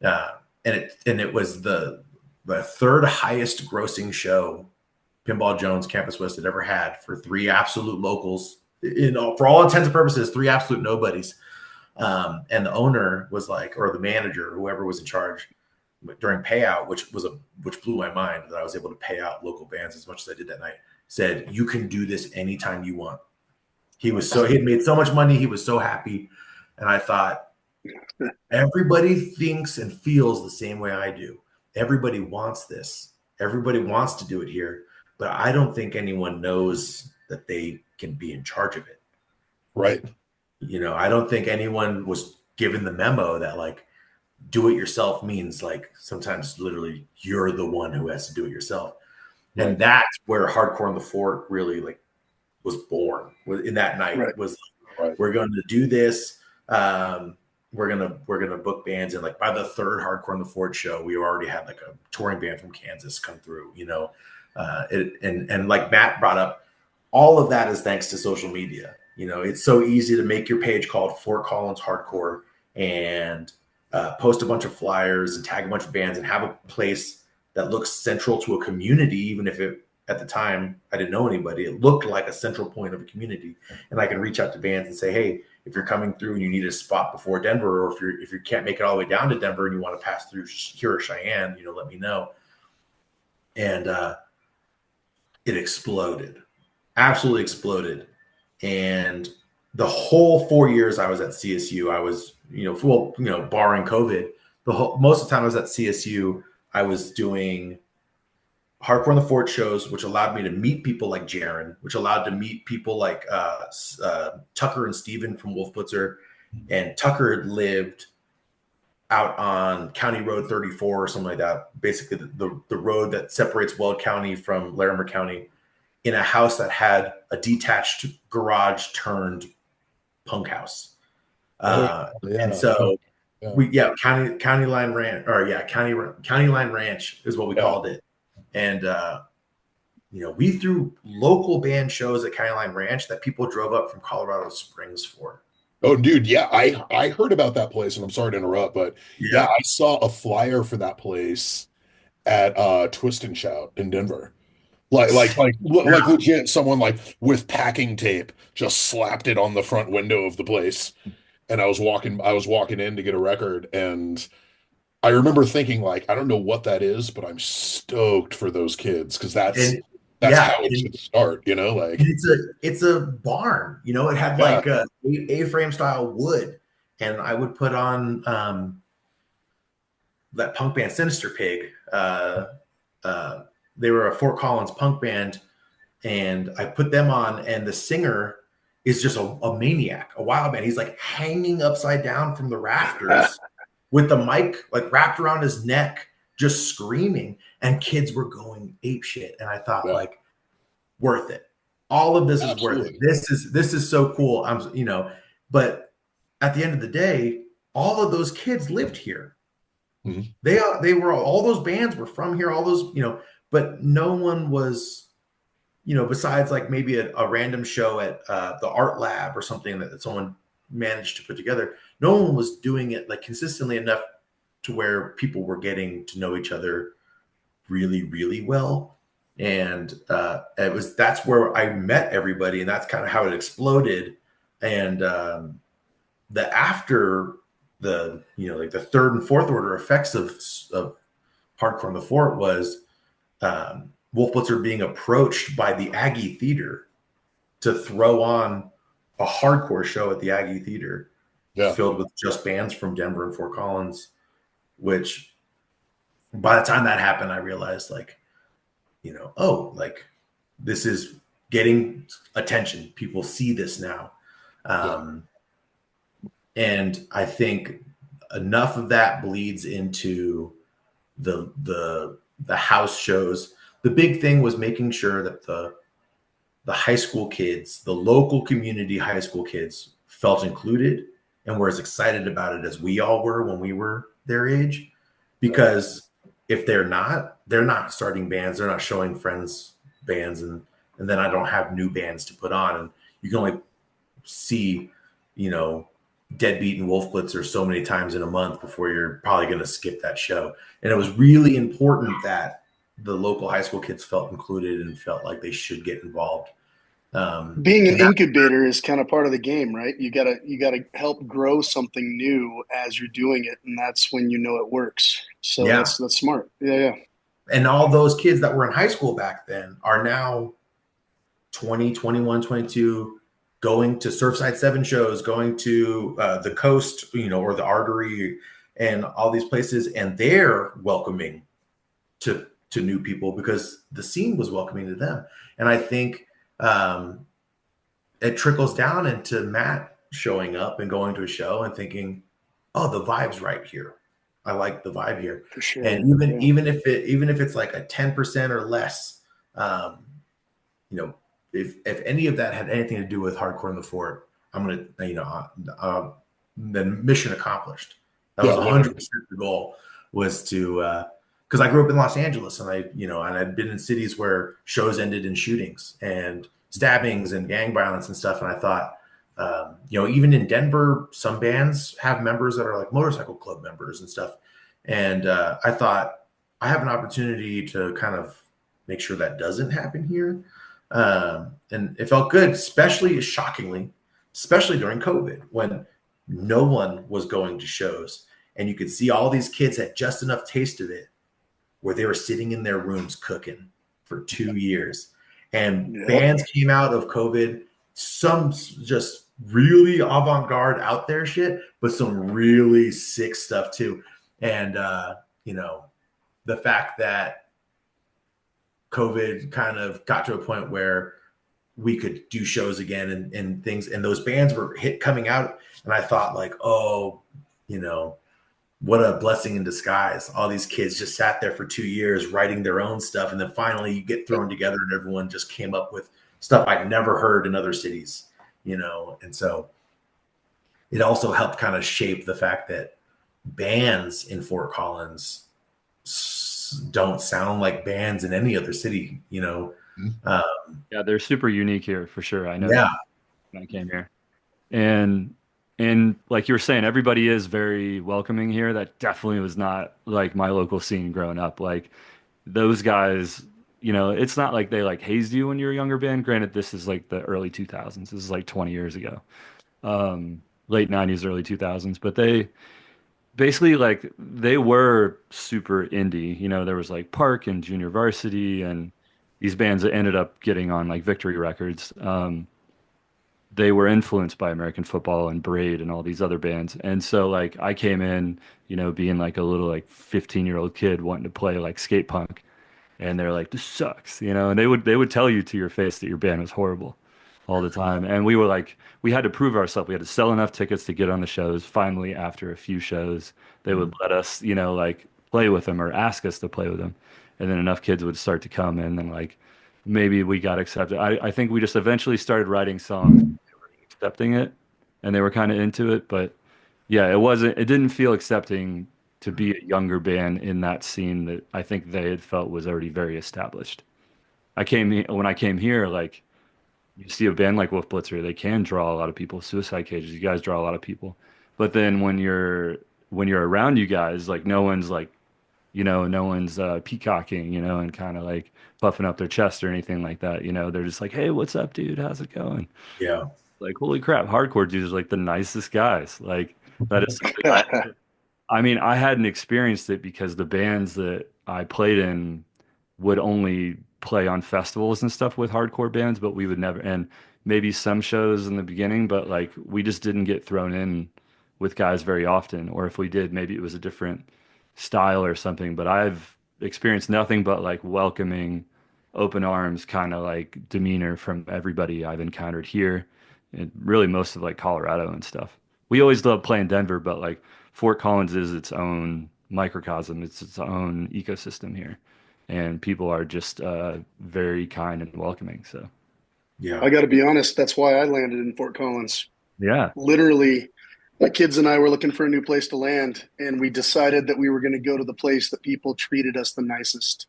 And it was the third highest grossing show Pinball Jones Campus West had ever had for three absolute locals. For all intents and purposes, three absolute nobodies. And the owner was like, or the manager, whoever was in charge during payout, which blew my mind that I was able to pay out local bands as much as I did that night, said, you can do this anytime you want. He had made so much money. He was so happy. And I thought, everybody thinks and feels the same way I do. Everybody wants this. Everybody wants to do it here, but I don't think anyone knows that they can be in charge of it. Right. I don't think anyone was given the memo that like do it yourself means like sometimes literally you're the one who has to do it yourself. Right. And that's where Hardcore on the Fort really like was born in that night. Right. Was Right. we're going to do this. We're gonna book bands, and like by the third Hardcore on the Fort show, we already had like a touring band from Kansas come through. And like Matt brought up, all of that is thanks to social media. It's so easy to make your page called Fort Collins Hardcore and post a bunch of flyers and tag a bunch of bands and have a place that looks central to a community, even if it at the time I didn't know anybody. It looked like a central point of a community, and I can reach out to bands and say, hey, if you're coming through and you need a spot before Denver, or if you can't make it all the way down to Denver and you want to pass through here or Cheyenne, let me know. And it exploded, absolutely exploded. And the whole 4 years I was at CSU, I was, barring COVID, most of the time I was at CSU, I was doing Hardcore on the Fort shows, which allowed me to meet people like Jaron, which allowed to meet people like Tucker and Steven from Wolf Blitzer. And Tucker lived out on County Road 34 or something like that, basically the road that separates Weld County from Larimer County, in a house that had a detached garage turned punk house. And so County Line Ranch, County Line Ranch is what we called it. And, we threw local band shows at County Line Ranch that people drove up from Colorado Springs for. Oh, dude. Yeah. I heard about that place, and I'm sorry to interrupt, but yeah, I saw a flyer for that place at Twist and Shout in Denver. Like legit, someone like with packing tape just slapped it on the front window of the place. And I was walking in to get a record, and I remember thinking like, I don't know what that is, but I'm stoked for those kids because that's how it should start, like it's a barn, it had like A-frame style wood, and I would put on that punk band Sinister Pig. They were a Fort Collins punk band, and I put them on, and the singer is just a maniac, a wild man. He's like hanging upside down from the rafters with the mic like wrapped around his neck, just screaming, and kids were going ape shit. And I thought like, worth it. All of this is worth it. This is so cool. But at the end of the day, all of those kids lived here. Mm-hmm. They were all those bands were from here, all those, but no one was, besides like maybe a random show at the art lab or something that someone managed to put together. No one was doing it like consistently enough to where people were getting to know each other really, really well. And that's where I met everybody, and that's kind of how it exploded. And after the like the third and fourth order effects of Hardcore on the Fort was Wolf Blitzer being approached by the Aggie Theater to throw on a hardcore show at the Aggie Theater, filled with just bands from Denver and Fort Collins, which by the time that happened, I realized like, this is getting attention. People see this now. And I think enough of that bleeds into the house shows. The big thing was making sure that the high school kids, the local community high school kids, felt included and were as excited about it as we all were when we were their age. Because if they're not starting bands, they're not showing friends bands, and then I don't have new bands to put on. And you can only see, Deadbeat and Wolf Blitzer so many times in a month before you're probably going to skip that show. And it was really important that the local high school kids felt included and felt like they should get involved. Being an incubator is kind of part of the game, right? You gotta help grow something new as you're doing it, and that's when it works. So that's smart. Yeah. And all those kids that were in high school back then are now 20, 21, 22, going to Surfside 7 shows, going to the Coast, or the Artery, and all these places, and they're welcoming to to new people because the scene was welcoming to them. And I think it trickles down into Matt showing up and going to a show and thinking, oh, the vibe's right here. I like the vibe here. For sure. And even if it's like a 10% or less, you know, if any of that had anything to do with hardcore in the fort, I'm gonna, then mission accomplished. That was 100% the goal, was to because I grew up in Los Angeles, and I'd been in cities where shows ended in shootings and stabbings and gang violence and stuff. And I thought, even in Denver, some bands have members that are like motorcycle club members and stuff. And I thought, I have an opportunity to kind of make sure that doesn't happen here. And it felt good, shockingly, especially during COVID, when no one was going to shows. And you could see all these kids had just enough taste of it where they were sitting in their rooms cooking for 2 years. And bands came out of COVID, some just really avant-garde out there shit, but some really sick stuff too. And, the fact that COVID kind of got to a point where we could do shows again and things, and those bands were coming out. And I thought like, oh, what a blessing in disguise. All these kids just sat there for 2 years writing their own stuff. And then finally you get thrown together and everyone just came up with stuff I'd never heard in other cities, And so it also helped kind of shape the fact that bands in Fort Collins don't sound like bands in any other city, Yeah, they're super unique here for sure. I know Yeah. when I came here. And like you were saying, everybody is very welcoming here. That definitely was not like my local scene growing up. Like those guys, it's not like they like hazed you when you were a younger band. Granted, this is like the early 2000s. This is like 20 years ago. Late 90s, early 2000s. But they basically like they were super indie. There was like Park and Junior Varsity and these bands that ended up getting on like Victory Records. They were influenced by American football and Braid and all these other bands. And so like I came in, being like a little like 15-year-old kid wanting to play like skate punk. And they're like, this sucks, and they would tell you to your face that your band was horrible all the time. And we had to prove ourselves. We had to sell enough tickets to get on the shows. Finally, after a few shows, they would let us, like play with them or ask us to play with them. And then enough kids would start to come in and like maybe we got accepted. I think we just eventually started writing songs, accepting it, and they were kind of into it. But yeah, it didn't feel accepting to be a younger band in that scene that I think they had felt was already very established. When I came here, like you see a band like Wolf Blitzer, they can draw a lot of people. Suicide Cages, you guys draw a lot of people. But then when you're around you guys, like no one's like, no one's peacocking, and kind of like puffing up their chest or anything like that. They're just like, hey, what's up, dude? How's it going? Yeah. Like, holy crap, hardcore dudes are like the nicest guys. Like that is something I mean, I hadn't experienced it because the bands that I played in would only play on festivals and stuff with hardcore bands, but we would never, and maybe some shows in the beginning, but like we just didn't get thrown in with guys very often. Or if we did, maybe it was a different style or something. But I've experienced nothing but like welcoming, open arms kind of like demeanor from everybody I've encountered here, and really most of like Colorado and stuff. We always love playing Denver, but like Fort Collins is its own microcosm. It's its own ecosystem here, and people are just very kind and welcoming. So, Yeah. I got to be honest. That's why I landed in Fort Collins. yeah, Literally, my kids and I were looking for a new place to land, and we decided that we were going to go to the place that people treated us the nicest.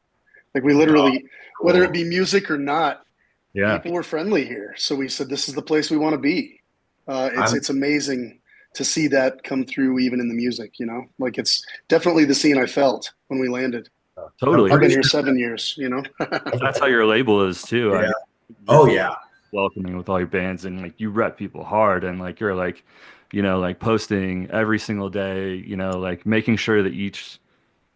Like we literally, whether it be music or not, yeah. people were friendly here. So we said, this is the place we want to be. It's amazing to see that come through even in the music, like it's definitely the scene I felt when we landed. Totally. I've been here 7 years, That's how your label is too. Yeah. You're Yeah. welcoming with all your bands, and like you rep people hard, and like you're like, like posting every single day, like making sure that each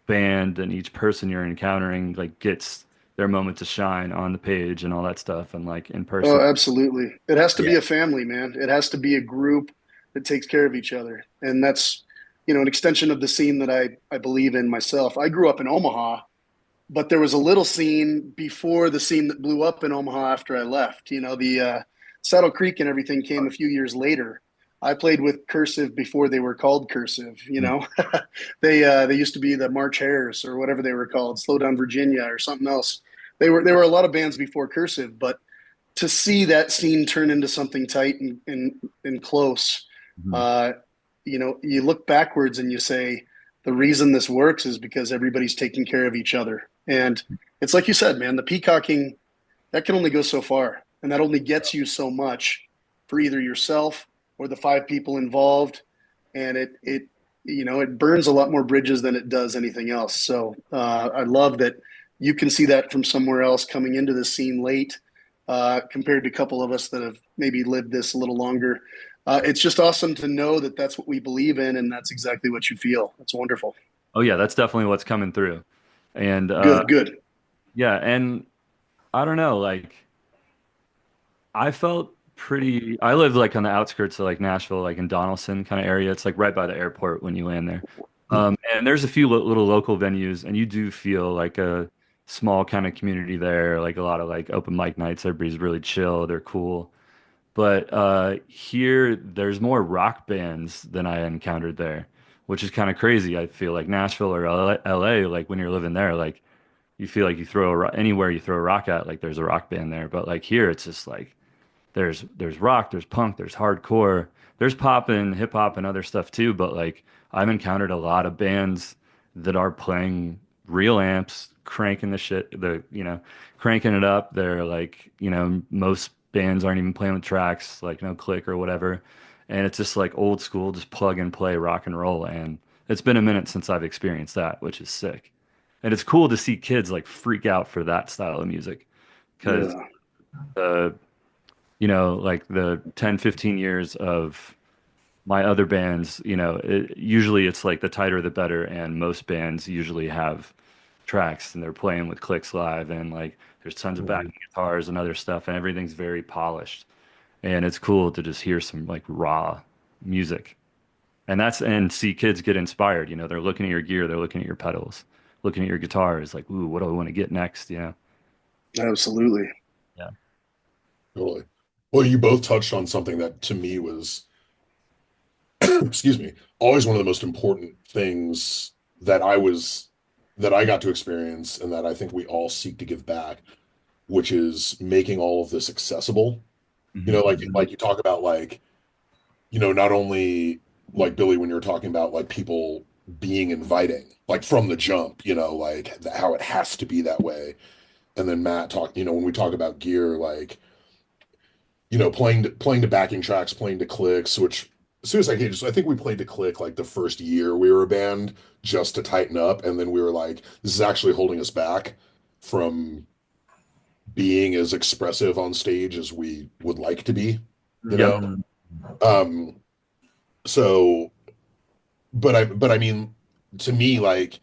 band and each person you're encountering like gets their moment to shine on the page and all that stuff, and like in person. Oh, absolutely. It has to be a family, man. It has to be a group that takes care of each other. And that's, an extension of the scene that I believe in myself. I grew up in Omaha, but there was a little scene before the scene that blew up in Omaha after I left. The Saddle Creek and everything came a few years later. I played with Cursive before they were called Cursive. They used to be the March Hares or whatever they were called, Slow Down Virginia or something else. There were a lot of bands before Cursive, but to see that scene turn into something tight and close, Mhm. uh, you look backwards and you say the reason this works is because everybody's taking care of each other. And it's like you said, man, the peacocking that can only go so far, and that only gets you so much for either yourself or the five people involved. And it burns a lot more bridges than it does anything else. So I love that you can see that from somewhere else coming into the scene late, compared to a couple of us that have maybe lived this a little longer. It's just awesome to know that that's what we believe in, and that's exactly what you feel. That's wonderful. Oh yeah, that's definitely what's coming through. And Good, good. yeah, and I don't know, like I felt pretty. I lived like on the outskirts of like Nashville, like in Donaldson kind of area. It's like right by the airport when you land there. And there's a few little local venues, and you do feel like a small kind of community there. Like a lot of like open mic nights. Everybody's really chill. They're cool. But here, there's more rock bands than I encountered there, which is kind of crazy. I feel like Nashville or LA, like when you're living there, like you feel like you throw anywhere you throw a rock at, like there's a rock band there. But like here, it's just like there's rock, there's punk, there's hardcore, there's pop and hip hop and other stuff too. But like I've encountered a lot of bands that are playing real amps, cranking the shit, cranking it up. They're like, most bands aren't even playing with tracks, like no click or whatever. And it's just like old school, just plug and play rock and roll. And it's been a minute since I've experienced that, which is sick. And it's cool to see kids like freak out for that style of music because Yeah. uh, like the 10, 15 years of my other bands, usually it's like the tighter the better, and most bands usually have tracks and they're playing with clicks live, and like there's tons of Mhm. backing guitars and other stuff, and everything's very polished. And it's cool to just hear some like raw music. And see kids get inspired, they're looking at your gear, they're looking at your pedals, looking at your guitars, like, ooh, what do I want to get next? Absolutely. Yeah. Totally. Well, you both touched on something that to me was, excuse me, always one of the most important things that that I got to experience and that I think we all seek to give back, which is making all of this accessible. Mhm. Like you talk about like, not only like Billy when you're talking about like people being inviting, like from the jump, like how it has to be that way. And then Matt talk, when we talk about gear, like playing to backing tracks, playing to clicks, which as soon as I came, I think we played to click like the first year we were a band just to tighten up, and then we were like, this is actually holding us back from being as expressive on stage as we would like to be, you Yep. know? Mhm. Um, so, but I mean, to me, like,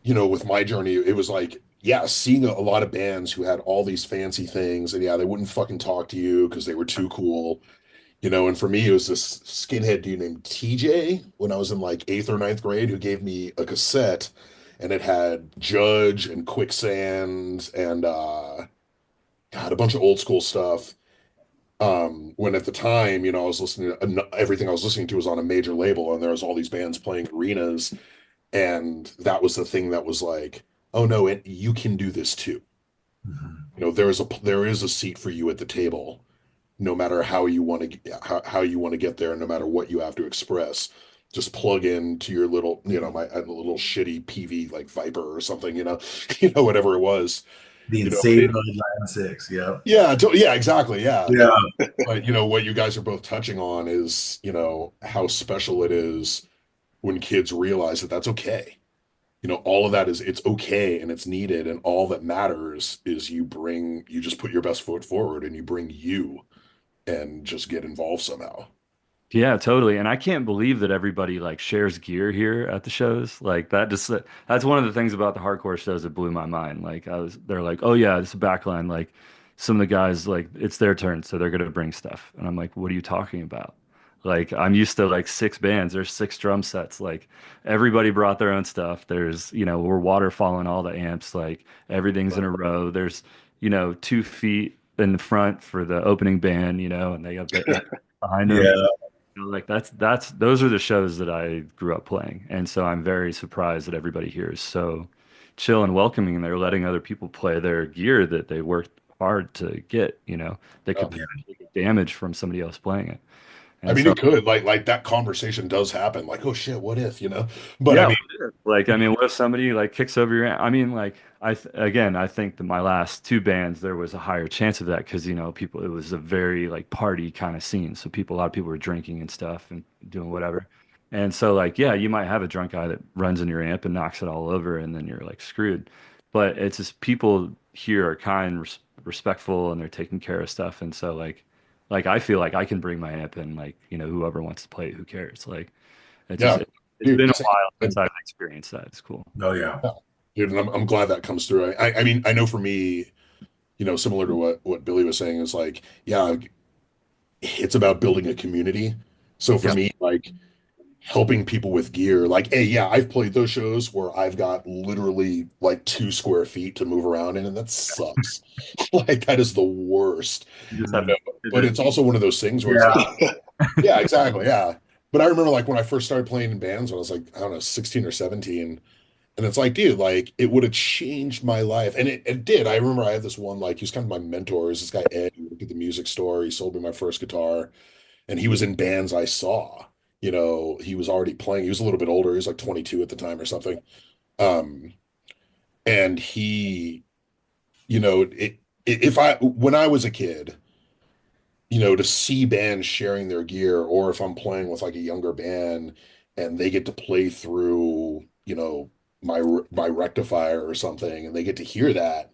with my journey, it was like, yeah, seeing a lot of bands who had all these fancy things, and yeah, they wouldn't fucking talk to you because they were too cool. And for me, it was this skinhead dude named TJ when I was in like eighth or ninth grade who gave me a cassette and it had Judge and Quicksand and God, a bunch of old school stuff. When at the time, I was listening to everything I was listening to was on a major label and there was all these bands playing arenas, and that was the thing that was like, oh no, you can do this too. Mhm. There is a seat for you at the table no matter how you want to get there, no matter what you have to express. Just plug in to your little, my little shitty PV like Viper or something, whatever it was, The but insane mode line six. Yep. yeah, exactly, yeah. Yeah. But what you guys are both touching on is, how special it is when kids realize that that's okay. All of that is it's okay and it's needed, and all that matters is you just put your best foot forward and you bring you and just get involved somehow. Yeah, totally. And I can't believe that everybody like shares gear here at the shows. Like that's one of the things about the hardcore shows that blew my mind. Like they're like, "Oh yeah, this is backline." Like some of the guys like it's their turn, so they're gonna bring stuff. And I'm like, "What are you talking about?" Like I'm used to like six bands, there's six drum sets. Like everybody brought their own stuff. There's, we're waterfalling all the amps, like everything's in a row. There's, 2 feet in the front for the opening band, and they have the amp behind them. Yeah. Like that's those are the shows that I grew up playing. And so I'm very surprised that everybody here is so chill and welcoming and they're letting other people play their gear that they worked hard to get. They could Yeah. potentially get damage from somebody else playing it. I And mean, so it could like that conversation does happen. Like, oh shit, what if, But I yeah, mean, like I mean, what if somebody like kicks over your? I mean, like again, I think that my last two bands there was a higher chance of that because people it was a very like party kind of scene, so a lot of people were drinking and stuff and doing whatever, and so like yeah, you might have a drunk guy that runs in your amp and knocks it all over, and then you're like screwed. But it's just people here are kind, respectful, and they're taking care of stuff, and so like I feel like I can bring my amp and like whoever wants to play, who cares? Like it just yeah, it's dude, been a while since I've experienced that. It's cool. Oh yeah. yeah, dude, and I'm glad that comes through. I mean, I know for me, similar to what Billy was saying is like, yeah, it's about building a community. So for Yep. me, like helping people with gear, like, hey, yeah, I've played those shows where I've got literally like 2 square feet to move around in, and that sucks. Like that is the worst. You just have Mm. to But just it's also one of those things where it's like, Yeah. yeah, exactly, yeah. But I remember like when I first started playing in bands when I was like, I don't know, 16 or 17. And it's like, dude, like it would have changed my life. And it did. I remember I had this one, like, he was kind of my mentor. Is this guy, Ed, who worked at the music store. He sold me my first guitar. And he was in bands I saw. He was already playing. He was a little bit older. He was like 22 at the time or something. Um, and if when I was a kid, to see bands sharing their gear, or if I'm playing with like a younger band and they get to play through, my rectifier or something, and they get to hear that,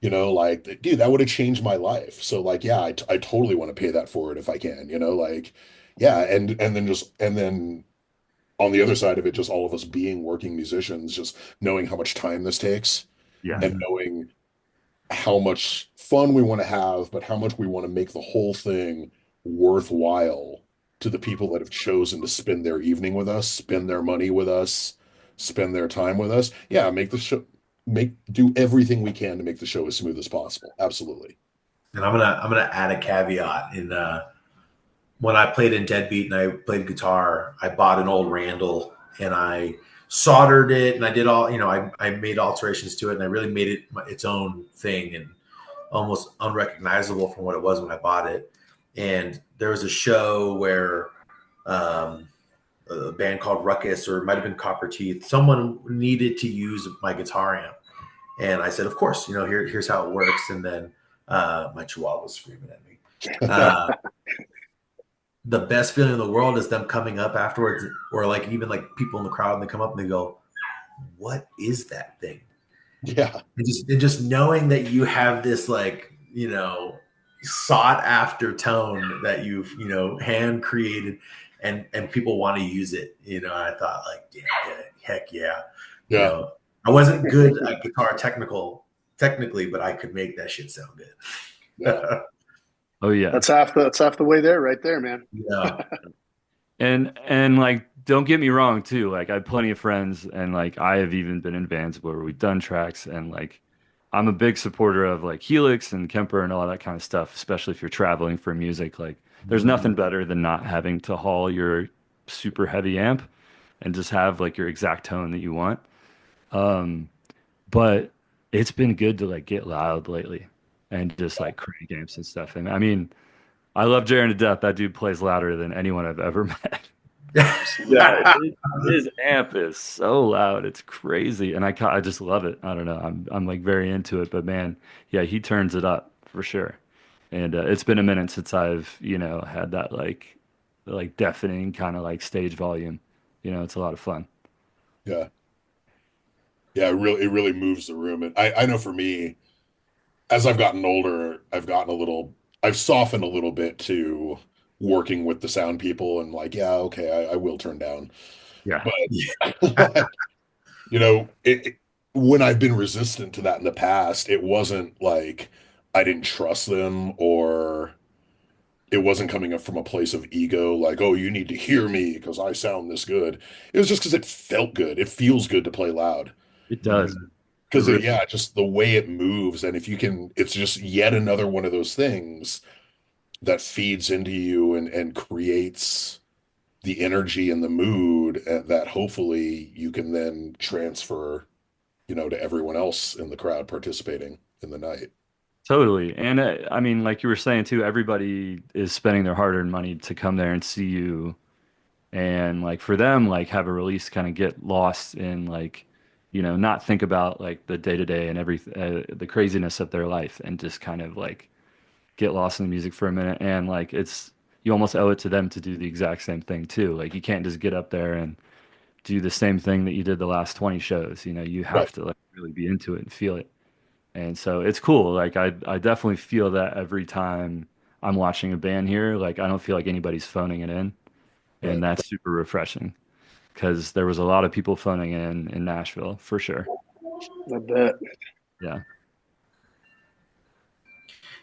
like, dude, that would have changed my life. So like, yeah, I totally want to pay that forward if I can, like, yeah, and then on the other side of it, just all of us being working musicians, just knowing how much time this takes yeah. and knowing how much fun we want to have, but how much we want to make the whole thing worthwhile to the people that have chosen to spend their evening with us, spend their money with us, spend their time with us. Yeah, make the show, do everything we can to make the show as smooth as possible. Absolutely. And I'm gonna add a caveat in when I played in Deadbeat and I played guitar, I bought an old Randall and I soldered it and I did all, I made alterations to it and I really made it its own thing and almost unrecognizable from what it was when I bought it. And there was a show where a band called Ruckus, or it might have been Copper Teeth, someone needed to use my guitar amp. And I said, of course, here's how it works. And then my chihuahua was screaming at me. The best feeling in the world is them coming up afterwards, or like even like people in the crowd, and they come up and they go, "What is that thing?" Yeah. And just knowing that you have this like sought after tone that you've hand created, and people want to use it. I thought like, damn, yeah, heck yeah. Yeah. I wasn't good at guitar technically, but I could make that shit sound good. Yeah. Oh yeah. That's half the way there, right there, man. Yeah. And like don't get me wrong too. Like I have plenty of friends and like I have even been in bands where we've done tracks and like I'm a big supporter of like Helix and Kemper and all that kind of stuff, especially if you're traveling for music. Like there's nothing better than not having to haul your super heavy amp and just have like your exact tone that you want. Um, but it's been good to like get loud lately and just like crank amps and stuff. And I mean, I love Jaron to death. That dude plays louder than anyone I've ever met. Yeah, his amp is so loud. It's crazy. And I just love it. I don't know. I'm like very into it, but man, yeah, he turns it up for sure. And it's been a minute since I've, had that like deafening kind of like stage volume. It's a lot of fun. Yeah. Yeah. It really moves the room. And I know for me, as I've gotten older, I've softened a little bit to working with the sound people and like, yeah, okay, I will turn down. Yeah. But when I've been resistant to that in the past, it wasn't like I didn't trust them or it wasn't coming up from a place of ego, like, oh, you need to hear me because I sound this good. It was just because it felt good. It feels good to play loud. It does. It Because really, yeah, just the way it moves, and if you can, it's just yet another one of those things that feeds into you and creates the energy and the mood that hopefully you can then transfer, to everyone else in the crowd participating in the night. totally. And I mean, like you were saying too, everybody is spending their hard-earned money to come there and see you. And like for them, like have a release, kind of get lost in like, not think about like the day to day and the craziness of their life, and just kind of like get lost in the music for a minute. And like you almost owe it to them to do the exact same thing too. Like you can't just get up there and do the same thing that you did the last 20 shows. You Right. have to like really be into it and feel it. And so it's cool. Like I definitely feel that every time I'm watching a band here. Like I don't feel like anybody's phoning it in, and Right. that's super refreshing because there was a lot of people phoning in Nashville for sure. I bet. Yeah.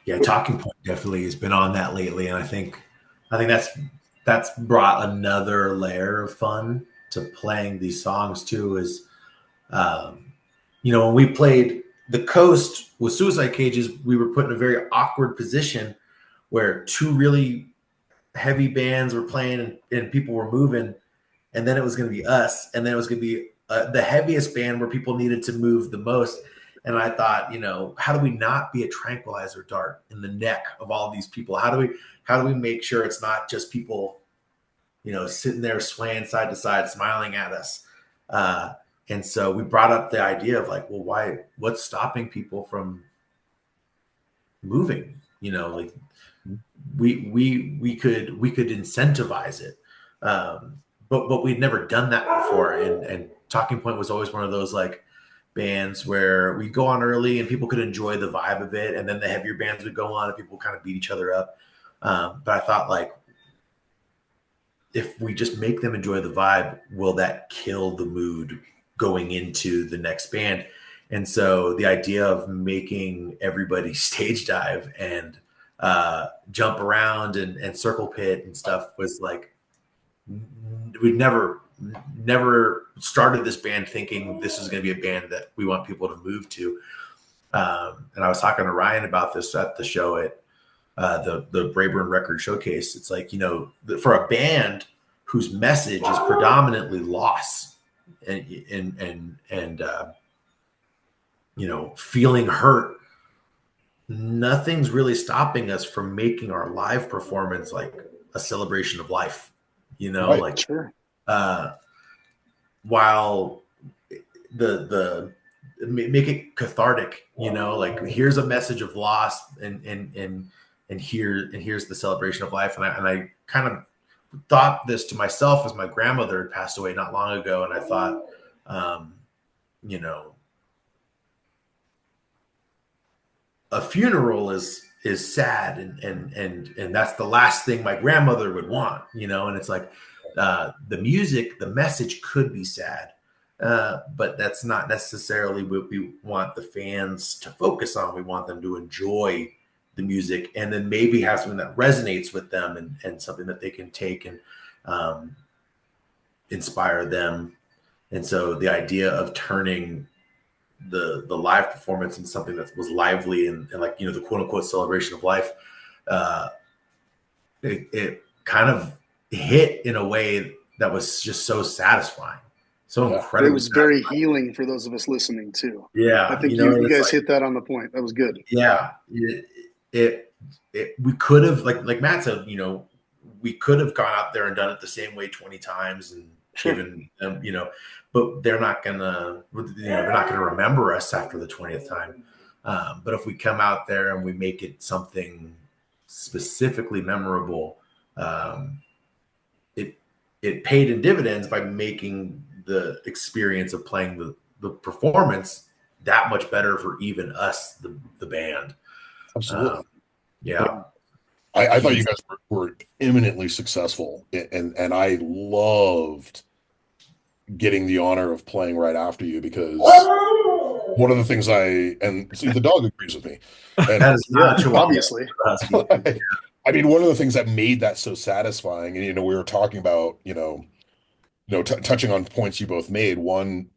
Yeah, Talking Point definitely has been on that lately, and I think that's brought another layer of fun to playing these songs too. Is when we played the Coast with Suicide Cages, we were put in a very awkward position where two really heavy bands were playing and people were moving, and then it was going to be us, and then it was going to be the heaviest band where people needed to move the most. And I thought, how do we not be a tranquilizer dart in the neck of all of these people? How do we make sure it's not just people, sitting there swaying side to side, smiling at us? And so we brought up the idea of like, well, what's stopping people from moving? Like we could incentivize it. But we'd never done that before. And Talking Point was always one of those like bands where we go on early and people could enjoy the vibe of it. And then the heavier bands would go on and people kind of beat each other up. But I thought like, if we just make them enjoy the vibe, will that kill the mood going into the next band? And so the idea of making everybody stage dive and jump around and circle pit and stuff was like, we'd never started this band thinking this is going to be a band that we want people to move to. And I was talking to Ryan about this at the show at the Brayburn Record Showcase. It's like, for a band whose message is predominantly loss and feeling hurt, nothing's really stopping us from making our live performance like a celebration of life. Right. Like Sure. while the make it cathartic, like here's a message of loss and here's the celebration of life. And I kind of thought this to myself as my grandmother had passed away not long ago. And I thought, a funeral is sad and that's the last thing my grandmother would want, and it's like, the music, the message could be sad, but that's not necessarily what we want the fans to focus on. We want them to enjoy the music and then maybe have something that resonates with them and something that they can take and inspire them. And so the idea of turning the live performance into something that was lively and like, the quote unquote celebration of life, it kind of hit in a way that was just so satisfying, so incredible. It was very healing for those of us listening too. Yeah, I think you guys hit that on the point. That was good. Yeah, we could have, like Matt said, we could have gone out there and done it the same way 20 times and given them, but they're not gonna remember us after the 20th time. But if we come out there and we make it something specifically memorable, it paid in dividends by making the experience of playing the performance that much better for even us, the band. Absolutely. Yeah. I thought you guys were eminently successful, and I loved getting the honor of playing right after you, because one of the things and see, the dog agrees with me. And That is not true. Obviously. I mean, one of the things that made that so satisfying, and we were talking about, touching on points you both made. One,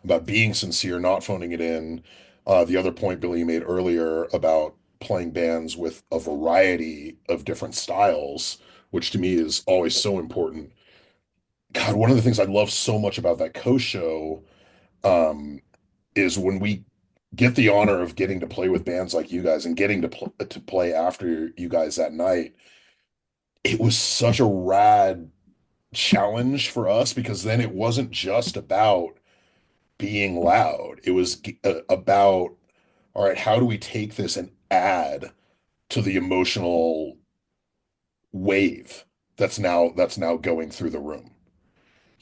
about being sincere, not phoning it in. The other point, Billy, you made earlier about playing bands with a variety of different styles, which to me is always so important. God, one of the things I love so much about that co-show, um, is when we get the honor of getting to play with bands like you guys and getting to play after you guys that night. It was such a rad challenge for us because then it wasn't just about being loud. It was about, all right, how do we take this and add to the emotional wave that's now going through the room?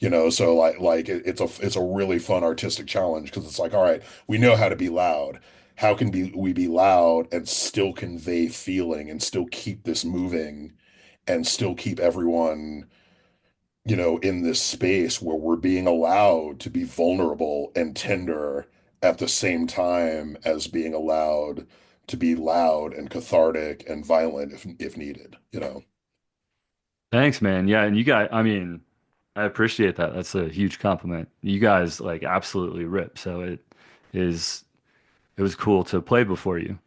So it's a really fun artistic challenge because it's like, all right, we know how to be loud. How can we be loud and still convey feeling and still keep this moving and still keep everyone, in this space where we're being allowed to be vulnerable and tender at the same time as being allowed to be loud and cathartic and violent if needed. Thanks, man. Yeah, and you guys, I mean, I appreciate that. That's a huge compliment. You guys like absolutely rip. So is it was cool to play before you.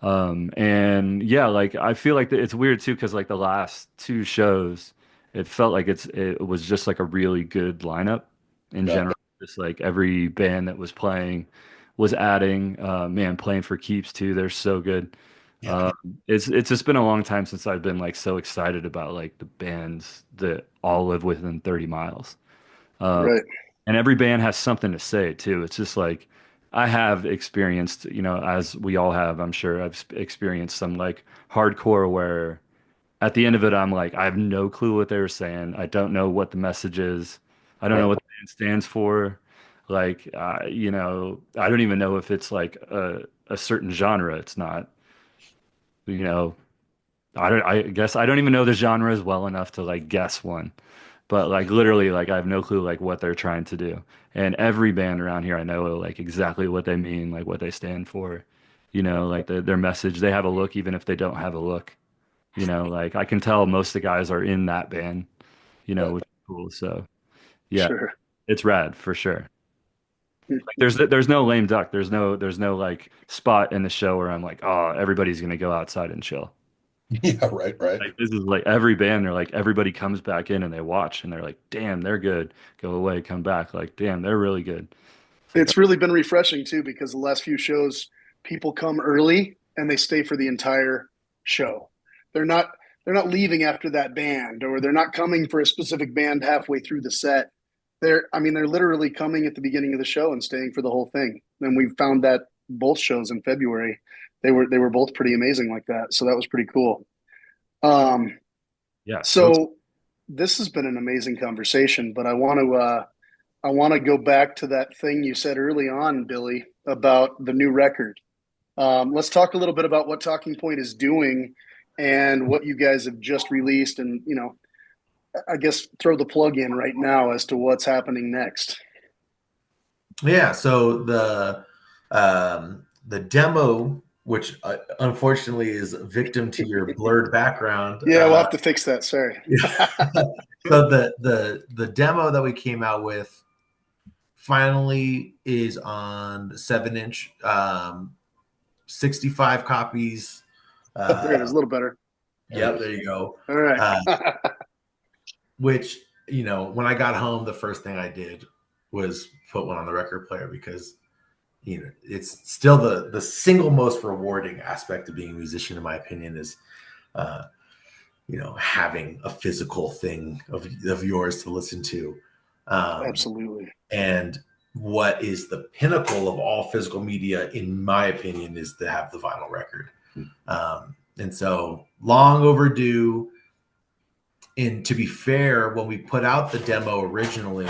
And yeah, like I feel like it's weird too because like the last two shows, it felt like it was just like a really good lineup in Yeah. general. Just like every band that was playing was adding. Man, playing for keeps too. They're so good. Yeah. Um, it's just been a long time since I've been like so excited about like the bands that all live within 30 miles. Um, Right. and every band has something to say too. It's just like I have experienced, as we all have, I'm sure I've experienced some like hardcore where at the end of it, I'm like, I have no clue what they were saying. I don't know what the message is. I don't know Right. what the band stands for. Like, I don't even know if it's like a certain genre. It's not, you know, I guess I don't even know the genres well enough to like guess one. But like literally, like I have no clue like what they're trying to do. And every band around here, I know like exactly what they mean, like what they stand for. Like their message. They have a look, even if they don't have a look. Like I can tell most of the guys are in that band. Right. Which is cool. So yeah, Sure. it's rad for sure. Like there's no lame duck. There's no like spot in the show where I'm like, oh, everybody's gonna go outside and chill. Yeah. Right. Right. Like this is like every band, they're like everybody comes back in and they watch and they're like, damn, they're good. Go away, come back. Like, damn, they're really good. It's like, It's really been refreshing too because the last few shows, people come early and they stay for the entire show. They're not they're not leaving after that band, or they're not coming for a specific band halfway through the set. They're literally coming at the beginning of the show and staying for the whole thing. And we found that both shows in February, they were both pretty amazing like that. So that was pretty cool. Um, yeah, so so this has been an amazing conversation, but I want to go back to that thing you said early on, Billy, about the new record. Let's talk a little bit about what Talking Point is doing and what you guys have just released, and I guess throw the plug in right now as to what's happening next. Yeah. So the demo, which unfortunately is victim to your blurred background. Yeah, we'll have to fix that. Sorry. So the demo that we came out with finally is on the 7-inch, 65 copies. There it is, a little better. Yep, there you go. All right. Which, when I got home, the first thing I did was put one on the record player because, it's still the single most rewarding aspect of being a musician, in my opinion, is, having a physical thing of yours to listen to. Absolutely. And what is the pinnacle of all physical media, in my opinion, is to have the vinyl record. And so long overdue. And to be fair, when we put out the demo originally,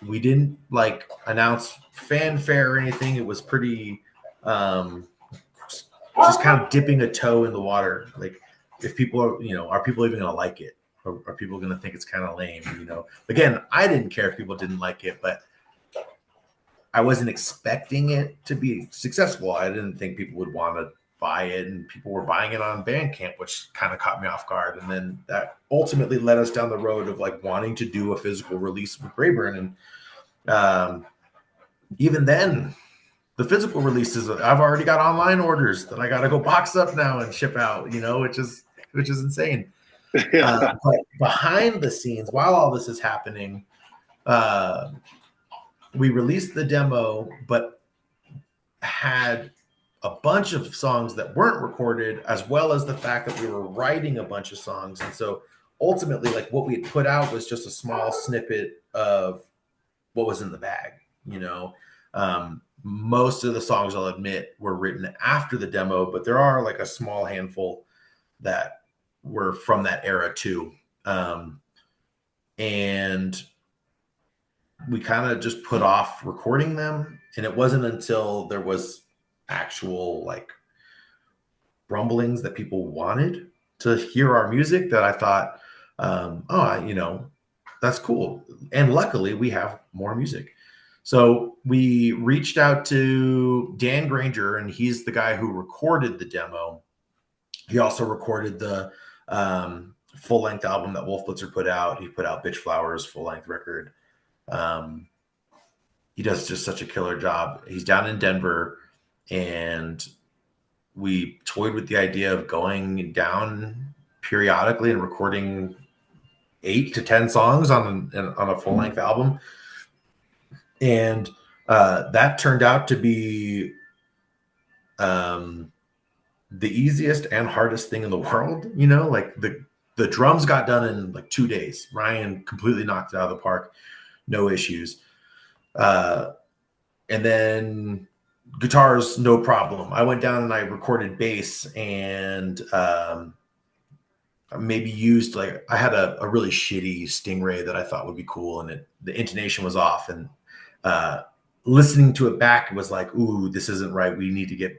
we didn't like announce fanfare or anything. It was pretty just kind of dipping a toe in the water. Like if people are people even going to like it? Or are people going to think it's kind of lame? Again, I didn't care if people didn't like it, but I wasn't expecting it to be successful. I didn't think people would want to buy it, and people were buying it on Bandcamp, which kind of caught me off guard. And then that ultimately led us down the road of like wanting to do a physical release with Grayburn. And even then, the physical releases, I've already got online orders that I got to go box up now and ship out, which is insane. Yeah. But behind the scenes, while all this is happening, we released the demo, but had a bunch of songs that weren't recorded, as well as the fact that we were writing a bunch of songs. And so ultimately, like what we had put out was just a small snippet of what was in the bag. Most of the songs, I'll admit, were written after the demo, but there are like a small handful that were from that era too. And we kind of just put off recording them. And it wasn't until there was actual like rumblings that people wanted to hear our music that I thought, that's cool. And luckily we have more music. So we reached out to Dan Granger, and he's the guy who recorded the demo. He also recorded the full-length album that Wolf Blitzer put out. He put out Bitch Flowers full-length record. He does just such a killer job. He's down in Denver, and we toyed with the idea of going down periodically and recording 8 to 10 songs on a full-length album. And that turned out to be the easiest and hardest thing in the world. Like the drums got done in like 2 days. Ryan completely knocked it out of the park. No issues. And then guitars, no problem. I went down and I recorded bass, and maybe used like, I had a really shitty Stingray that I thought would be cool, and the intonation was off. And listening to it back, it was like, ooh, this isn't right. We need to get,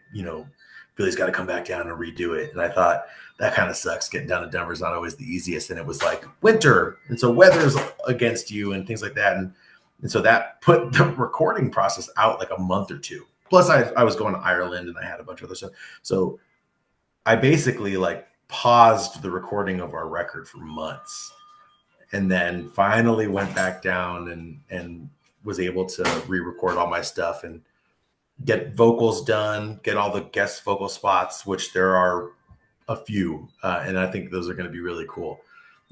Billy's got to come back down and redo it. And I thought, that kind of sucks. Getting down to Denver is not always the easiest. And it was like winter, and so weather's against you and things like that. And so that put the recording process out like a month or two. Plus I was going to Ireland, and I had a bunch of other stuff. So I basically like paused the recording of our record for months, and then finally went back down and was able to re-record all my stuff and get vocals done, get all the guest vocal spots, which there are a few. And I think those are going to be really cool.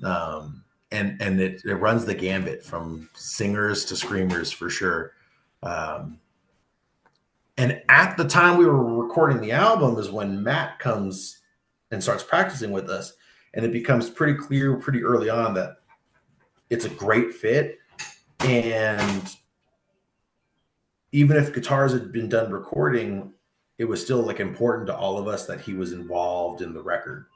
And it runs the gambit from singers to screamers for sure. And at the time we were recording the album is when Matt comes and starts practicing with us. And it becomes pretty clear pretty early on that it's a great fit. And even if guitars had been done recording, it was still like important to all of us that he was involved in the record.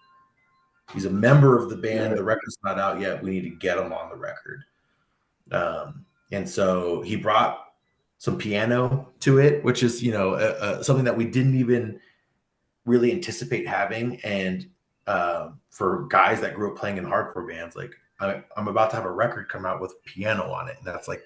He's a member of the band. The record's not out yet. We need to get him on the record. And so he brought some piano to it, which is, something that we didn't even really anticipate having. And for guys that grew up playing in hardcore bands, like I'm about to have a record come out with piano on it. And that's like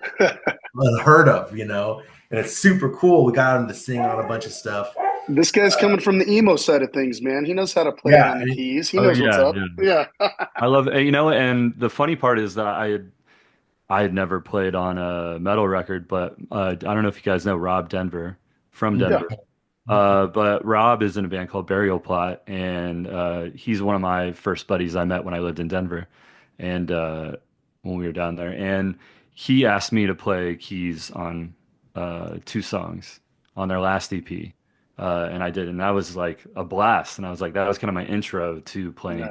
unheard of, and it's super cool. We got him to sing on a bunch of stuff. This guy's coming from the emo side of things, man. He knows how to play on the keys. He knows what's up. Yeah. I love it. And the funny part is that I had never played on a metal record, but I don't know if you guys know Rob Denver from Denver. Yeah. But Rob is in a band called Burial Plot, and he's one of my first buddies I met when I lived in Denver, and when we were down there. And he asked me to play keys on 2 songs on their last EP. And I did, and that was like a blast. And I was like, that was kind of my intro to playing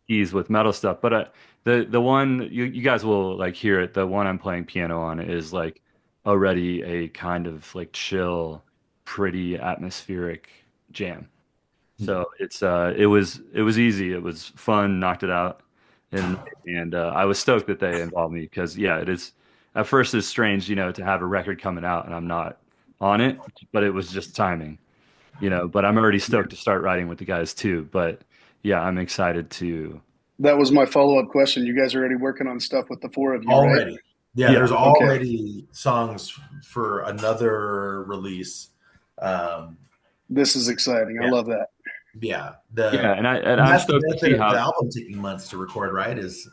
keys with metal stuff. But the one you guys will like hear it. The one I'm playing piano on is like already a kind of like chill, pretty atmospheric jam. So it was easy. It was fun. Knocked it out, and I was stoked that they involved me because it is. At first, it's strange, to have a record coming out and I'm not on it, but it was just timing. But I'm already stoked to start writing with the guys too. But yeah, I'm excited to. That was my follow-up question. You guys are already working on stuff with the 4 of you, already, right? Yeah, there's already songs for another release. This is exciting. I love that. Yeah. And And I'm that's the stoked to benefit see of the how. album taking months to record, right? Is,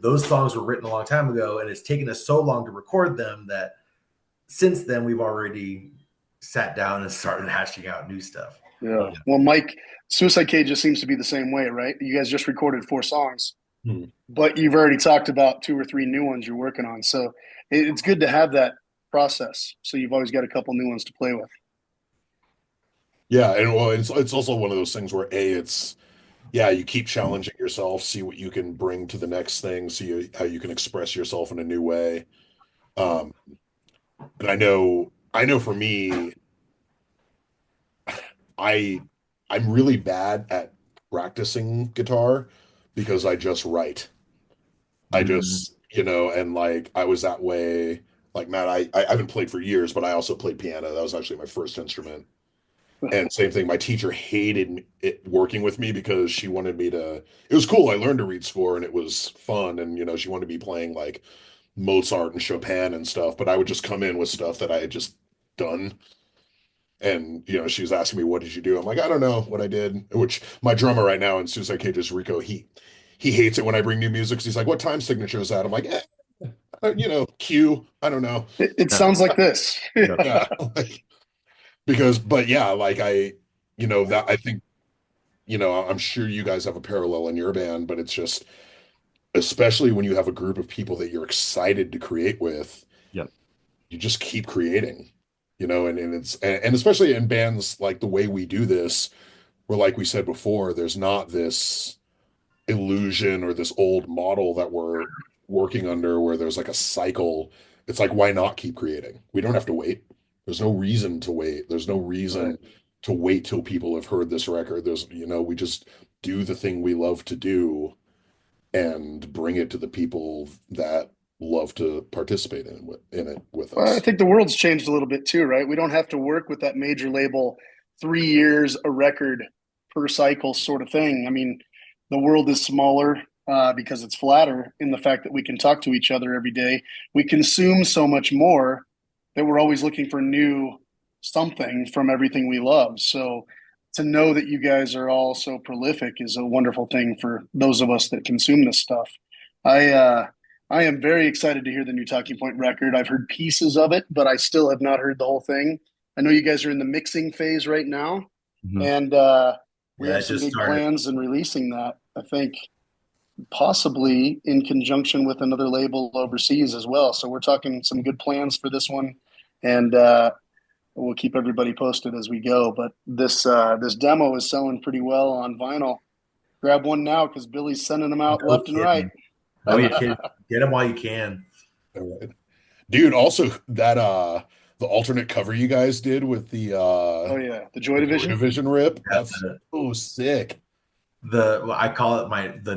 those songs were written a long time ago, and it's taken us so long to record them that since then we've already sat down and started hashing out new stuff. Yeah. Well, Mike, Suicide Cage just seems to be the same way, right? You guys just recorded 4 songs, but you've already talked about 2 or 3 new ones you're working on. So it's good to have that process. So you've always got a couple new ones to play with. Yeah, and well, it's also one of those things where you keep challenging yourself, see what you can bring to the next thing, see how you can express yourself in a new way. Um, and I know for me, I I'm really bad at practicing guitar because I just write. I just, and like I was that way. Like Matt, I haven't played for years, but I also played piano. That was actually my first instrument. And same thing, my teacher hated it working with me because she wanted me to. It was cool. I learned to read score and it was fun. And she wanted me playing like Mozart and Chopin and stuff. But I would just come in with stuff that I had just done. And she was asking me, "What did you do?" I'm like, "I don't know what I did." Which my drummer right now in Suicide Cage is Rico. He hates it when I bring new music. 'Cause he's like, "What time signature is that?" I'm like, Q. I don't know. It sounds like this. Yeah, but yeah, like that I think I'm sure you guys have a parallel in your band, but it's just especially when you have a group of people that you're excited to create with, Yep. you just keep creating, and especially in bands like the way we do this, where like we said before, there's not this illusion or this old model that we're working under where there's like a cycle. It's like, why not keep creating? We don't have to wait. There's no reason to wait. There's no reason to wait till people have heard this record. We just do the thing we love to do and bring it to the people that love to participate in it with Well, I us. think the world's changed a little bit too, right? We don't have to work with that major label 3 years a record per cycle sort of thing. I mean, the world is smaller because it's flatter in the fact that we can talk to each other every day. We consume so much more that we're always looking for new something from everything we love. So to know that you guys are all so prolific is a wonderful thing for those of us that consume this stuff. I I am very excited to hear the new Talking Point record. I've heard pieces of it, but I still have not heard the whole thing. I know you guys are in the mixing phase right now, and we Yeah, have it some just big started. plans in releasing that. I think possibly in conjunction with another label overseas as well. So we're talking some good plans for this one, and we'll keep everybody posted as we go. But this demo is selling pretty well on vinyl. Grab one now because Billy's sending them out No left and right. kidding. Oh No yeah. kidding. Get them while you can. All right. Dude, also that the alternate cover you guys did with Oh yeah, the Joy the Joy Division. Division rip, Yeah, that's so sick. I call it the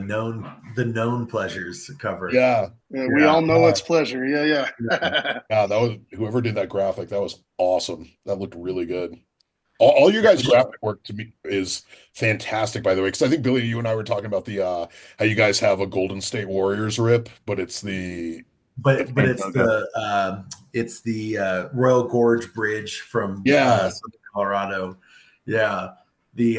known pleasures cover. Yeah. Yeah, we Yeah. all know it's pleasure. Yeah, Yeah. yeah. Yeah, that was whoever did that graphic, that was awesome. That looked really good. All you guys' graphic work to me is fantastic, by the way, because I think Billy, you and I were talking about the how you guys have a Golden State Warriors rip, but it's the But it's the Royal Gorge Bridge from yeah, Southern Colorado. Yeah. The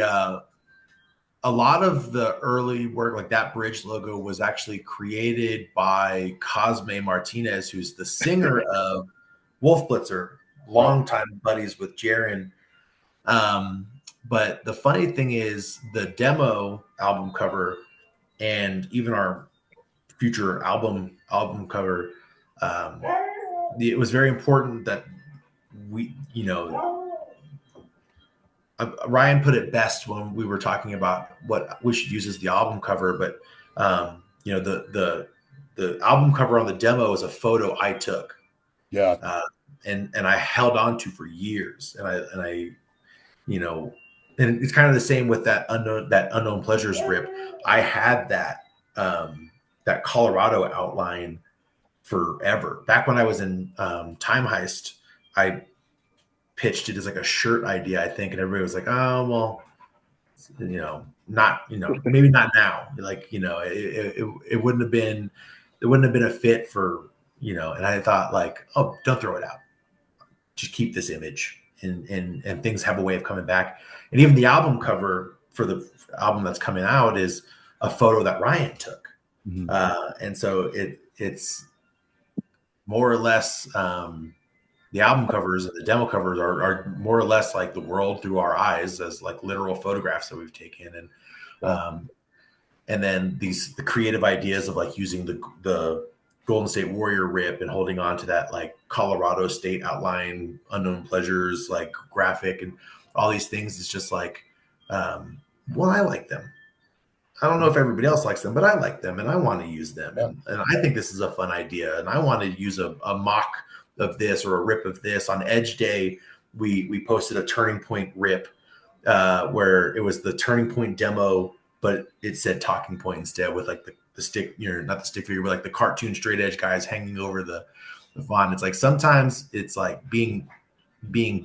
a lot of the early work, like that bridge logo, was actually created by Cosme Martinez, who's the singer of Wolf Blitzer, longtime buddies with Jaron. But the funny thing is, the demo album cover and even our future album cover, it was very important that we, Ryan put it best when we were talking about what we should use as the album cover. But the album cover on the demo is a photo I took, yeah, and I held on to for years, and I and it's kind of the same with that unknown pleasures rip. I had that Colorado outline forever. Back when I was in Time Heist, I pitched it as like a shirt idea, I think, and everybody was like, "Oh, well, not, maybe not now." Like, it wouldn't have been a fit for, And I thought like, "Oh, don't throw it out. Just keep this image." And things have a way of coming back. And even the album cover, for the album that's coming out is a photo that Ryan took. Mhm. And so it's more or less the album covers and the demo covers are more or less like the world through our eyes as like literal photographs that we've taken. And then the creative ideas of like using the Golden State Warrior rip and holding on to that like Colorado State outline, unknown pleasures, like graphic and all these things. It's just like, well, I like them. I don't know if everybody else likes them, but I like them and I want to use them. And I think this is a fun idea. And I want to use a mock of this or a rip of this. On Edge Day, we posted a Turning Point rip where it was the Turning Point demo, but it said Talking Point instead with like the stick, not the stick figure, but like the cartoon straight edge guys hanging over the font. It's like sometimes it's like being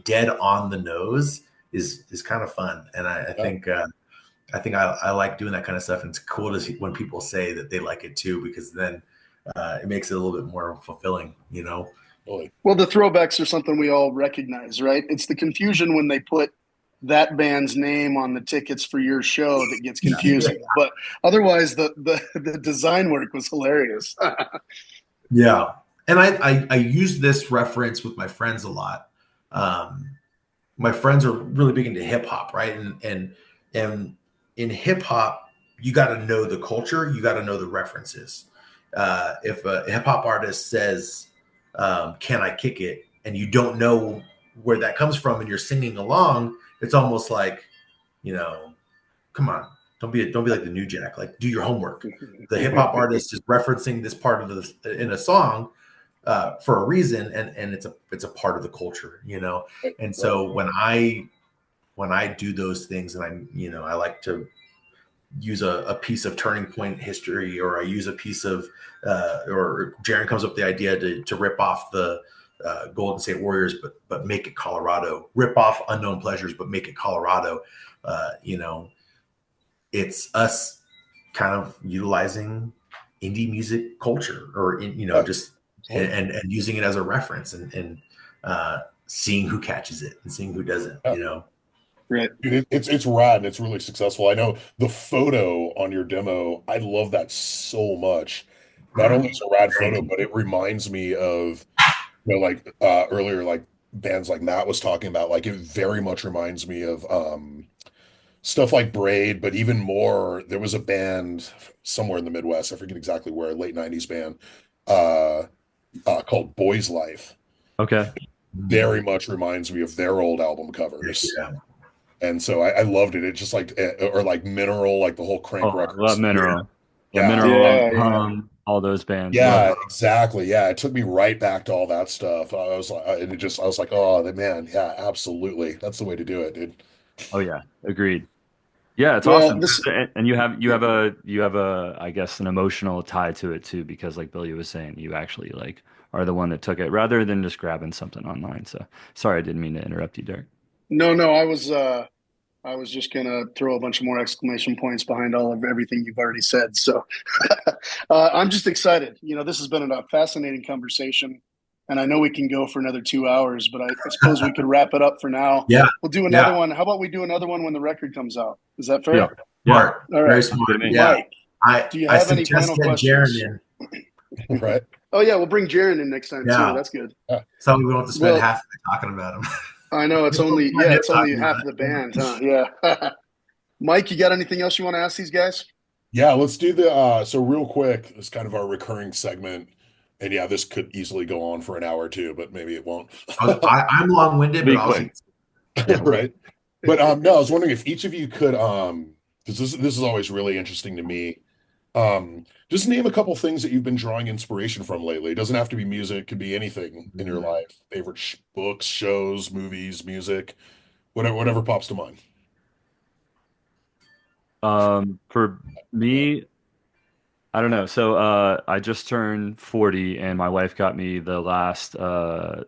dead on the nose is kind of fun. And I think I like doing that kind of stuff. And it's cool to see when people say that they like it too, because then it makes it a little bit more fulfilling, Well, the throwbacks are something we all recognize, right? It's the confusion when they put that band's name on the tickets for your show that gets confusing. But otherwise, the design work was hilarious. Yeah. And I use this reference with my friends a lot. My friends are really big into hip hop, right? And in hip hop, you got to know the culture, you got to know the references. If a hip hop artist says, "Can I kick it?" and you don't know where that comes from, and you're singing along, it's almost like, come on, don't be like the New Jack. Like, do your homework. The hip hop artist is referencing this part of in a song for a reason, and it's a part of the culture, And so when I do those things, and I like to use a piece of Turning Point history, or I use a piece of, or Jaron comes up with the idea to rip off the Golden State Warriors, but make it Colorado. Rip off Unknown Pleasures, but make it Colorado. It's us kind of utilizing indie music culture, or just and using it as a reference, and seeing who catches it and seeing who doesn't. Right. Dude, it's rad and it's really successful. I know the photo on your demo, I love that so much. Not only is it a rad photo, but it reminds me of, like earlier, like bands like Matt was talking about. Like, it very much reminds me of stuff like Braid, but even more, there was a band somewhere in the Midwest, I forget exactly where, late 90s band, uh called Boys Life. Okay. Very much reminds me of their old album covers. Yeah. And so I loved it. It's just like, or like Mineral, like the whole Crank I records. love Mineral. Yeah. Mineral, all those bands. Yeah, exactly. Yeah, it took me right back to all that stuff. I was like, I was like, oh, man, yeah, absolutely. That's the way to do it, dude. Oh yeah, agreed. Yeah, it's Well, awesome. And you have a I guess an emotional tie to it too, because like Billy was saying, you actually like are the one that took it rather than just grabbing something online. So sorry, I didn't mean to interrupt you, Derek. no, I was just gonna throw a bunch of more exclamation points behind all of everything you've already said. So I'm just excited. This has been a fascinating conversation, and I know we can go for another 2 hours, but I suppose we could wrap it up for now. Yeah. We'll do another one. How about we do another one when the record comes out? Is that fair? Yeah. Smart. All right. Very smart. Yeah. Mike, do you have any final questions? Right. Oh yeah, we'll bring Jaron in next time too. That's good. So we won't have to spend half the day talking about him. I know it's only half of the band, huh? Yeah. Mike, you got anything else you want to ask these guys? Yeah, let's do the so real quick, it's kind of our recurring segment. And yeah, this could easily go on for an hour or two, but maybe it won't. I'm long-winded, but also right. But no, I was wondering if each of you could because this is always really interesting to me. Just name a couple things that you've been drawing inspiration from lately. It doesn't have to be music, it could be anything in your life. Favorite books, shows, movies, music, whatever pops to mind. For me, I don't know. So I just turned 40 and my wife got me the last Sigur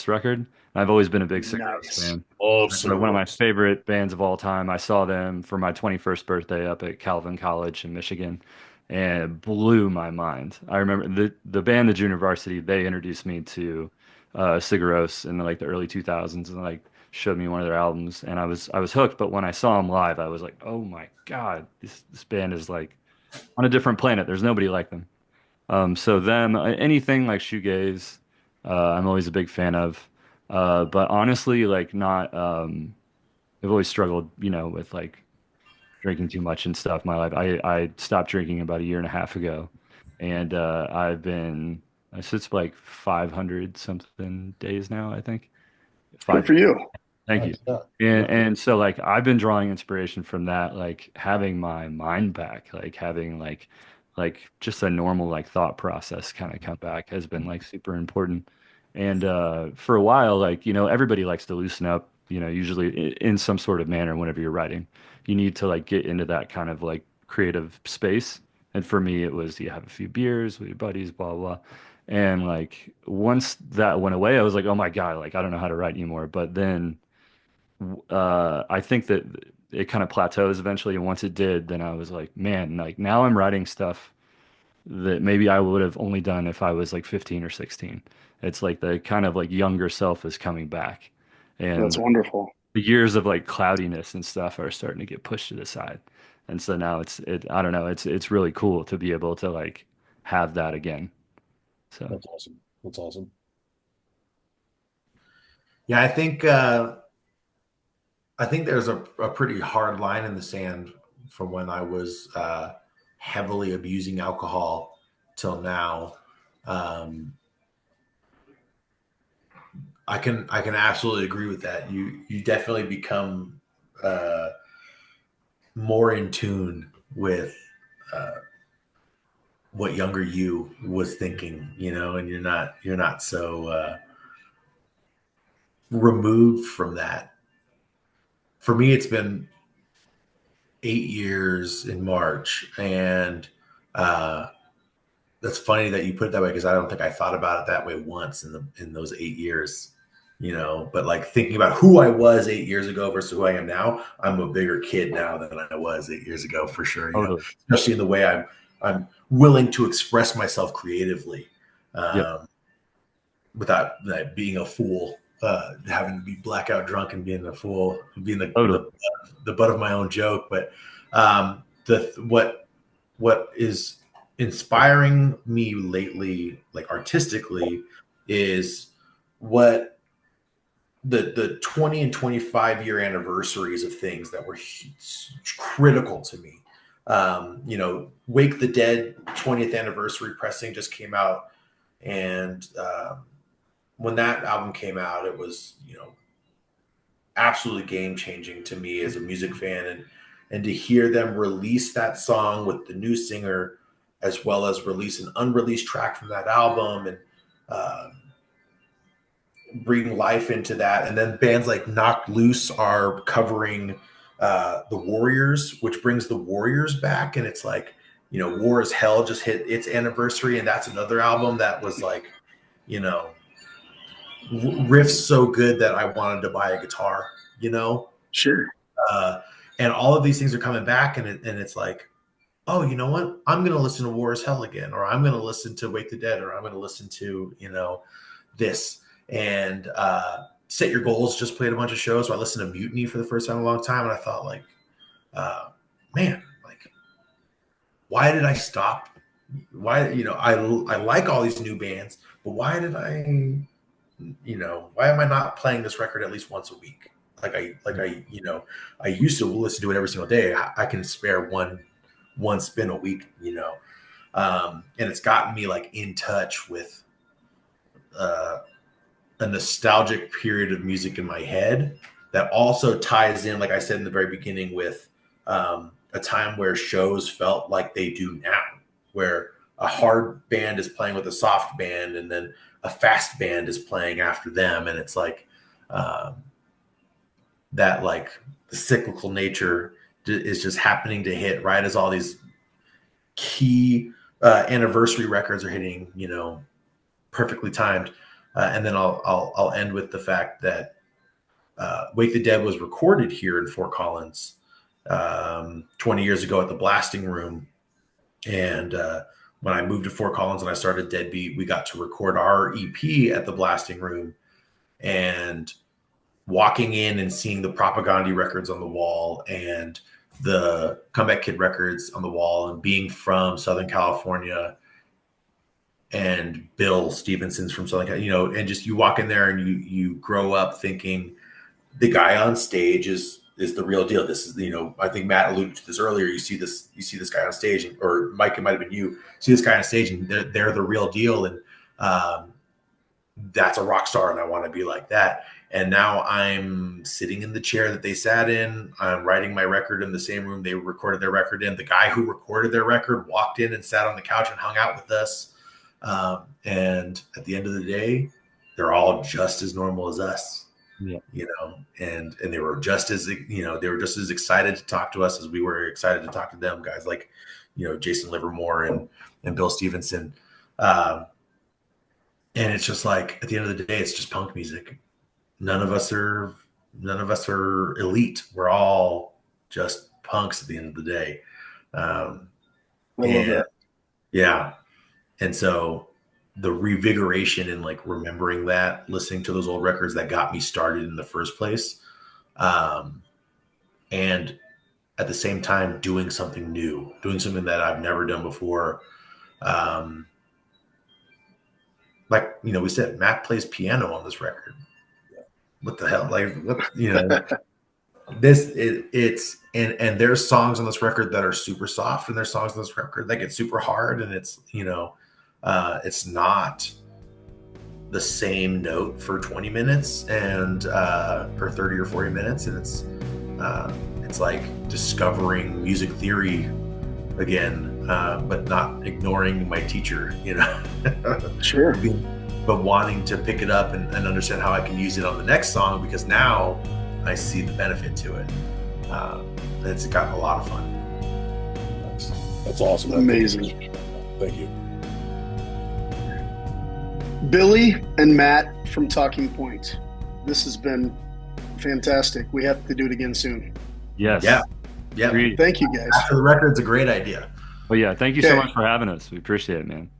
record. I've always been a big Sigur fan. They're one of my favorite bands of all time. I saw them for my 21st birthday up at Calvin College in Michigan, and it blew my mind. I remember the band, the Junior Varsity, they introduced me to Sigur in like the early 2000s, and like showed me one of their albums, and I was hooked. But when I saw them live, I was like, oh my God, this band is like on a different planet. There's nobody like them. So them, anything like shoegaze, I'm always a big fan of. But honestly, like not, I've always struggled, with like drinking too much and stuff in my life. I stopped drinking about a year and a half ago, and I it's like 500 something days now, I think. Good Five. for you. Thank you. Nice. Yeah. And Yeah. and so like I've been drawing inspiration from that, like having my mind back, like having like just a normal like thought process kind of come back has been like super important. And for a while, like, everybody likes to loosen up, usually in some sort of manner whenever you're writing. You need to like get into that kind of like creative space. And for me, it was you have a few beers with your buddies, blah, blah. And like once that went away, I was like, oh my God, like I don't know how to write anymore. But then I think that it kind of plateaus eventually. And once it did, then I was like, man, like now I'm writing stuff that maybe I would have only done if I was like 15 or 16. It's like the kind of like younger self is coming back. That's And wonderful. the years of like cloudiness and stuff are starting to get pushed to the side. And so now I don't know, it's really cool to be able to like have that again. So, That's awesome. That's awesome. Yeah, I think there's a pretty hard line in the sand from when I was heavily abusing alcohol till now. Um, I can absolutely agree with that. You definitely become uh, more in tune with uh, what younger you was thinking, and you're not so removed from that. For me, it's been 8 years in March, and uh, that's funny that you put it that way because I don't think I thought about it that way once in those 8 years. But like thinking about who I was 8 years ago versus who I am now, I'm a bigger kid now than I was 8 years ago for sure. totally. Especially in the way I'm willing to express myself creatively, Yep. um, without like, being a fool, having to be blackout drunk and being a fool, being Totally. the butt of my own joke. But the what is inspiring me lately, like artistically, is what the 20 and 25-year anniversaries of things that were critical to me. Wake the Dead 20th anniversary pressing just came out, and when that album came out, it was absolutely game changing to me as a music fan, and to hear them release that song with the new singer, as well as release an unreleased track from that album, and uh, bring life into that. And then bands like Knocked Loose are covering the Warriors, which brings the Warriors back, and it's like War is Hell just hit its anniversary, and that's another album that was like you know riffs so good that I wanted to buy a guitar, you know? Sure. Uh, and all of these things are coming back, and it's like, oh, you know what? I'm going to listen to War is Hell again, or I'm going to listen to Wake the Dead, or I'm going to listen to, this. And Set Your Goals just played a bunch of shows. So I listened to Mutiny for the first time in a long time. And I thought, like, man, like, why did I stop? Why, I like all these new bands, but why did why am I not playing this record at least once a week? I used to listen to it every single day. I can spare one spin a week, and it's gotten me like in touch with a nostalgic period of music in my head that also ties in, like I said in the very beginning, with a time where shows felt like they do now, where a hard band is playing with a soft band, and then a fast band is playing after them, and it's like that, like the cyclical nature is just happening to hit right as all these key anniversary records are hitting, perfectly timed. And then I'll end with the fact that Wake the Dead was recorded here in Fort Collins 20 years ago at the Blasting Room. And when I moved to Fort Collins and I started Deadbeat, we got to record our EP at the Blasting Room. And walking in and seeing the Propaganda records on the wall and the Comeback Kid records on the wall, and being from Southern California, and Bill Stevenson's from Southern California, and just you walk in there and you grow up thinking the guy on stage is the real deal. This is, I think Matt alluded to this earlier. You see this guy on stage, or Mike, it might have been you, see this guy on stage, and they're the real deal. And that's a rock star, and I want to be like that. And now I'm sitting in the chair that they sat in. I'm writing my record in the same room they recorded their record in. The guy who recorded their record walked in and sat on the couch and hung out with us. And at the end of the day, they're all just as normal as us. Yeah. And they were just as, excited to talk to us as we were excited to talk to them. Guys like, Jason Livermore and Bill Stevenson. And it's just like, at the end of the day, it's just punk music. None of us are elite. We're all just punks at the end of the day. I love that. Yeah. And so the revigoration and like remembering that, listening to those old records that got me started in the first place. And at the same time, doing something new, doing something that I've never done before. Like, we said, Matt plays piano on this record. What the hell? Like, and there's songs on this record that are super soft, and there's songs on this record that get super hard, and it's, it's not the same note for 20 minutes and for 30 or 40 minutes. And it's like discovering music theory again, but not ignoring my teacher, Sure. But wanting to pick it up and understand how I can use it on the next song, because now I see the benefit to it. It's gotten a lot of fun. That's awesome. Amazing. Thank you. Billy and Matt from Talking Point, this has been fantastic. We have to do it again soon. Yes. Yeah. Thank you, guys. After the record's a great idea. Well, yeah. Thank you so much for having us. We appreciate it, man.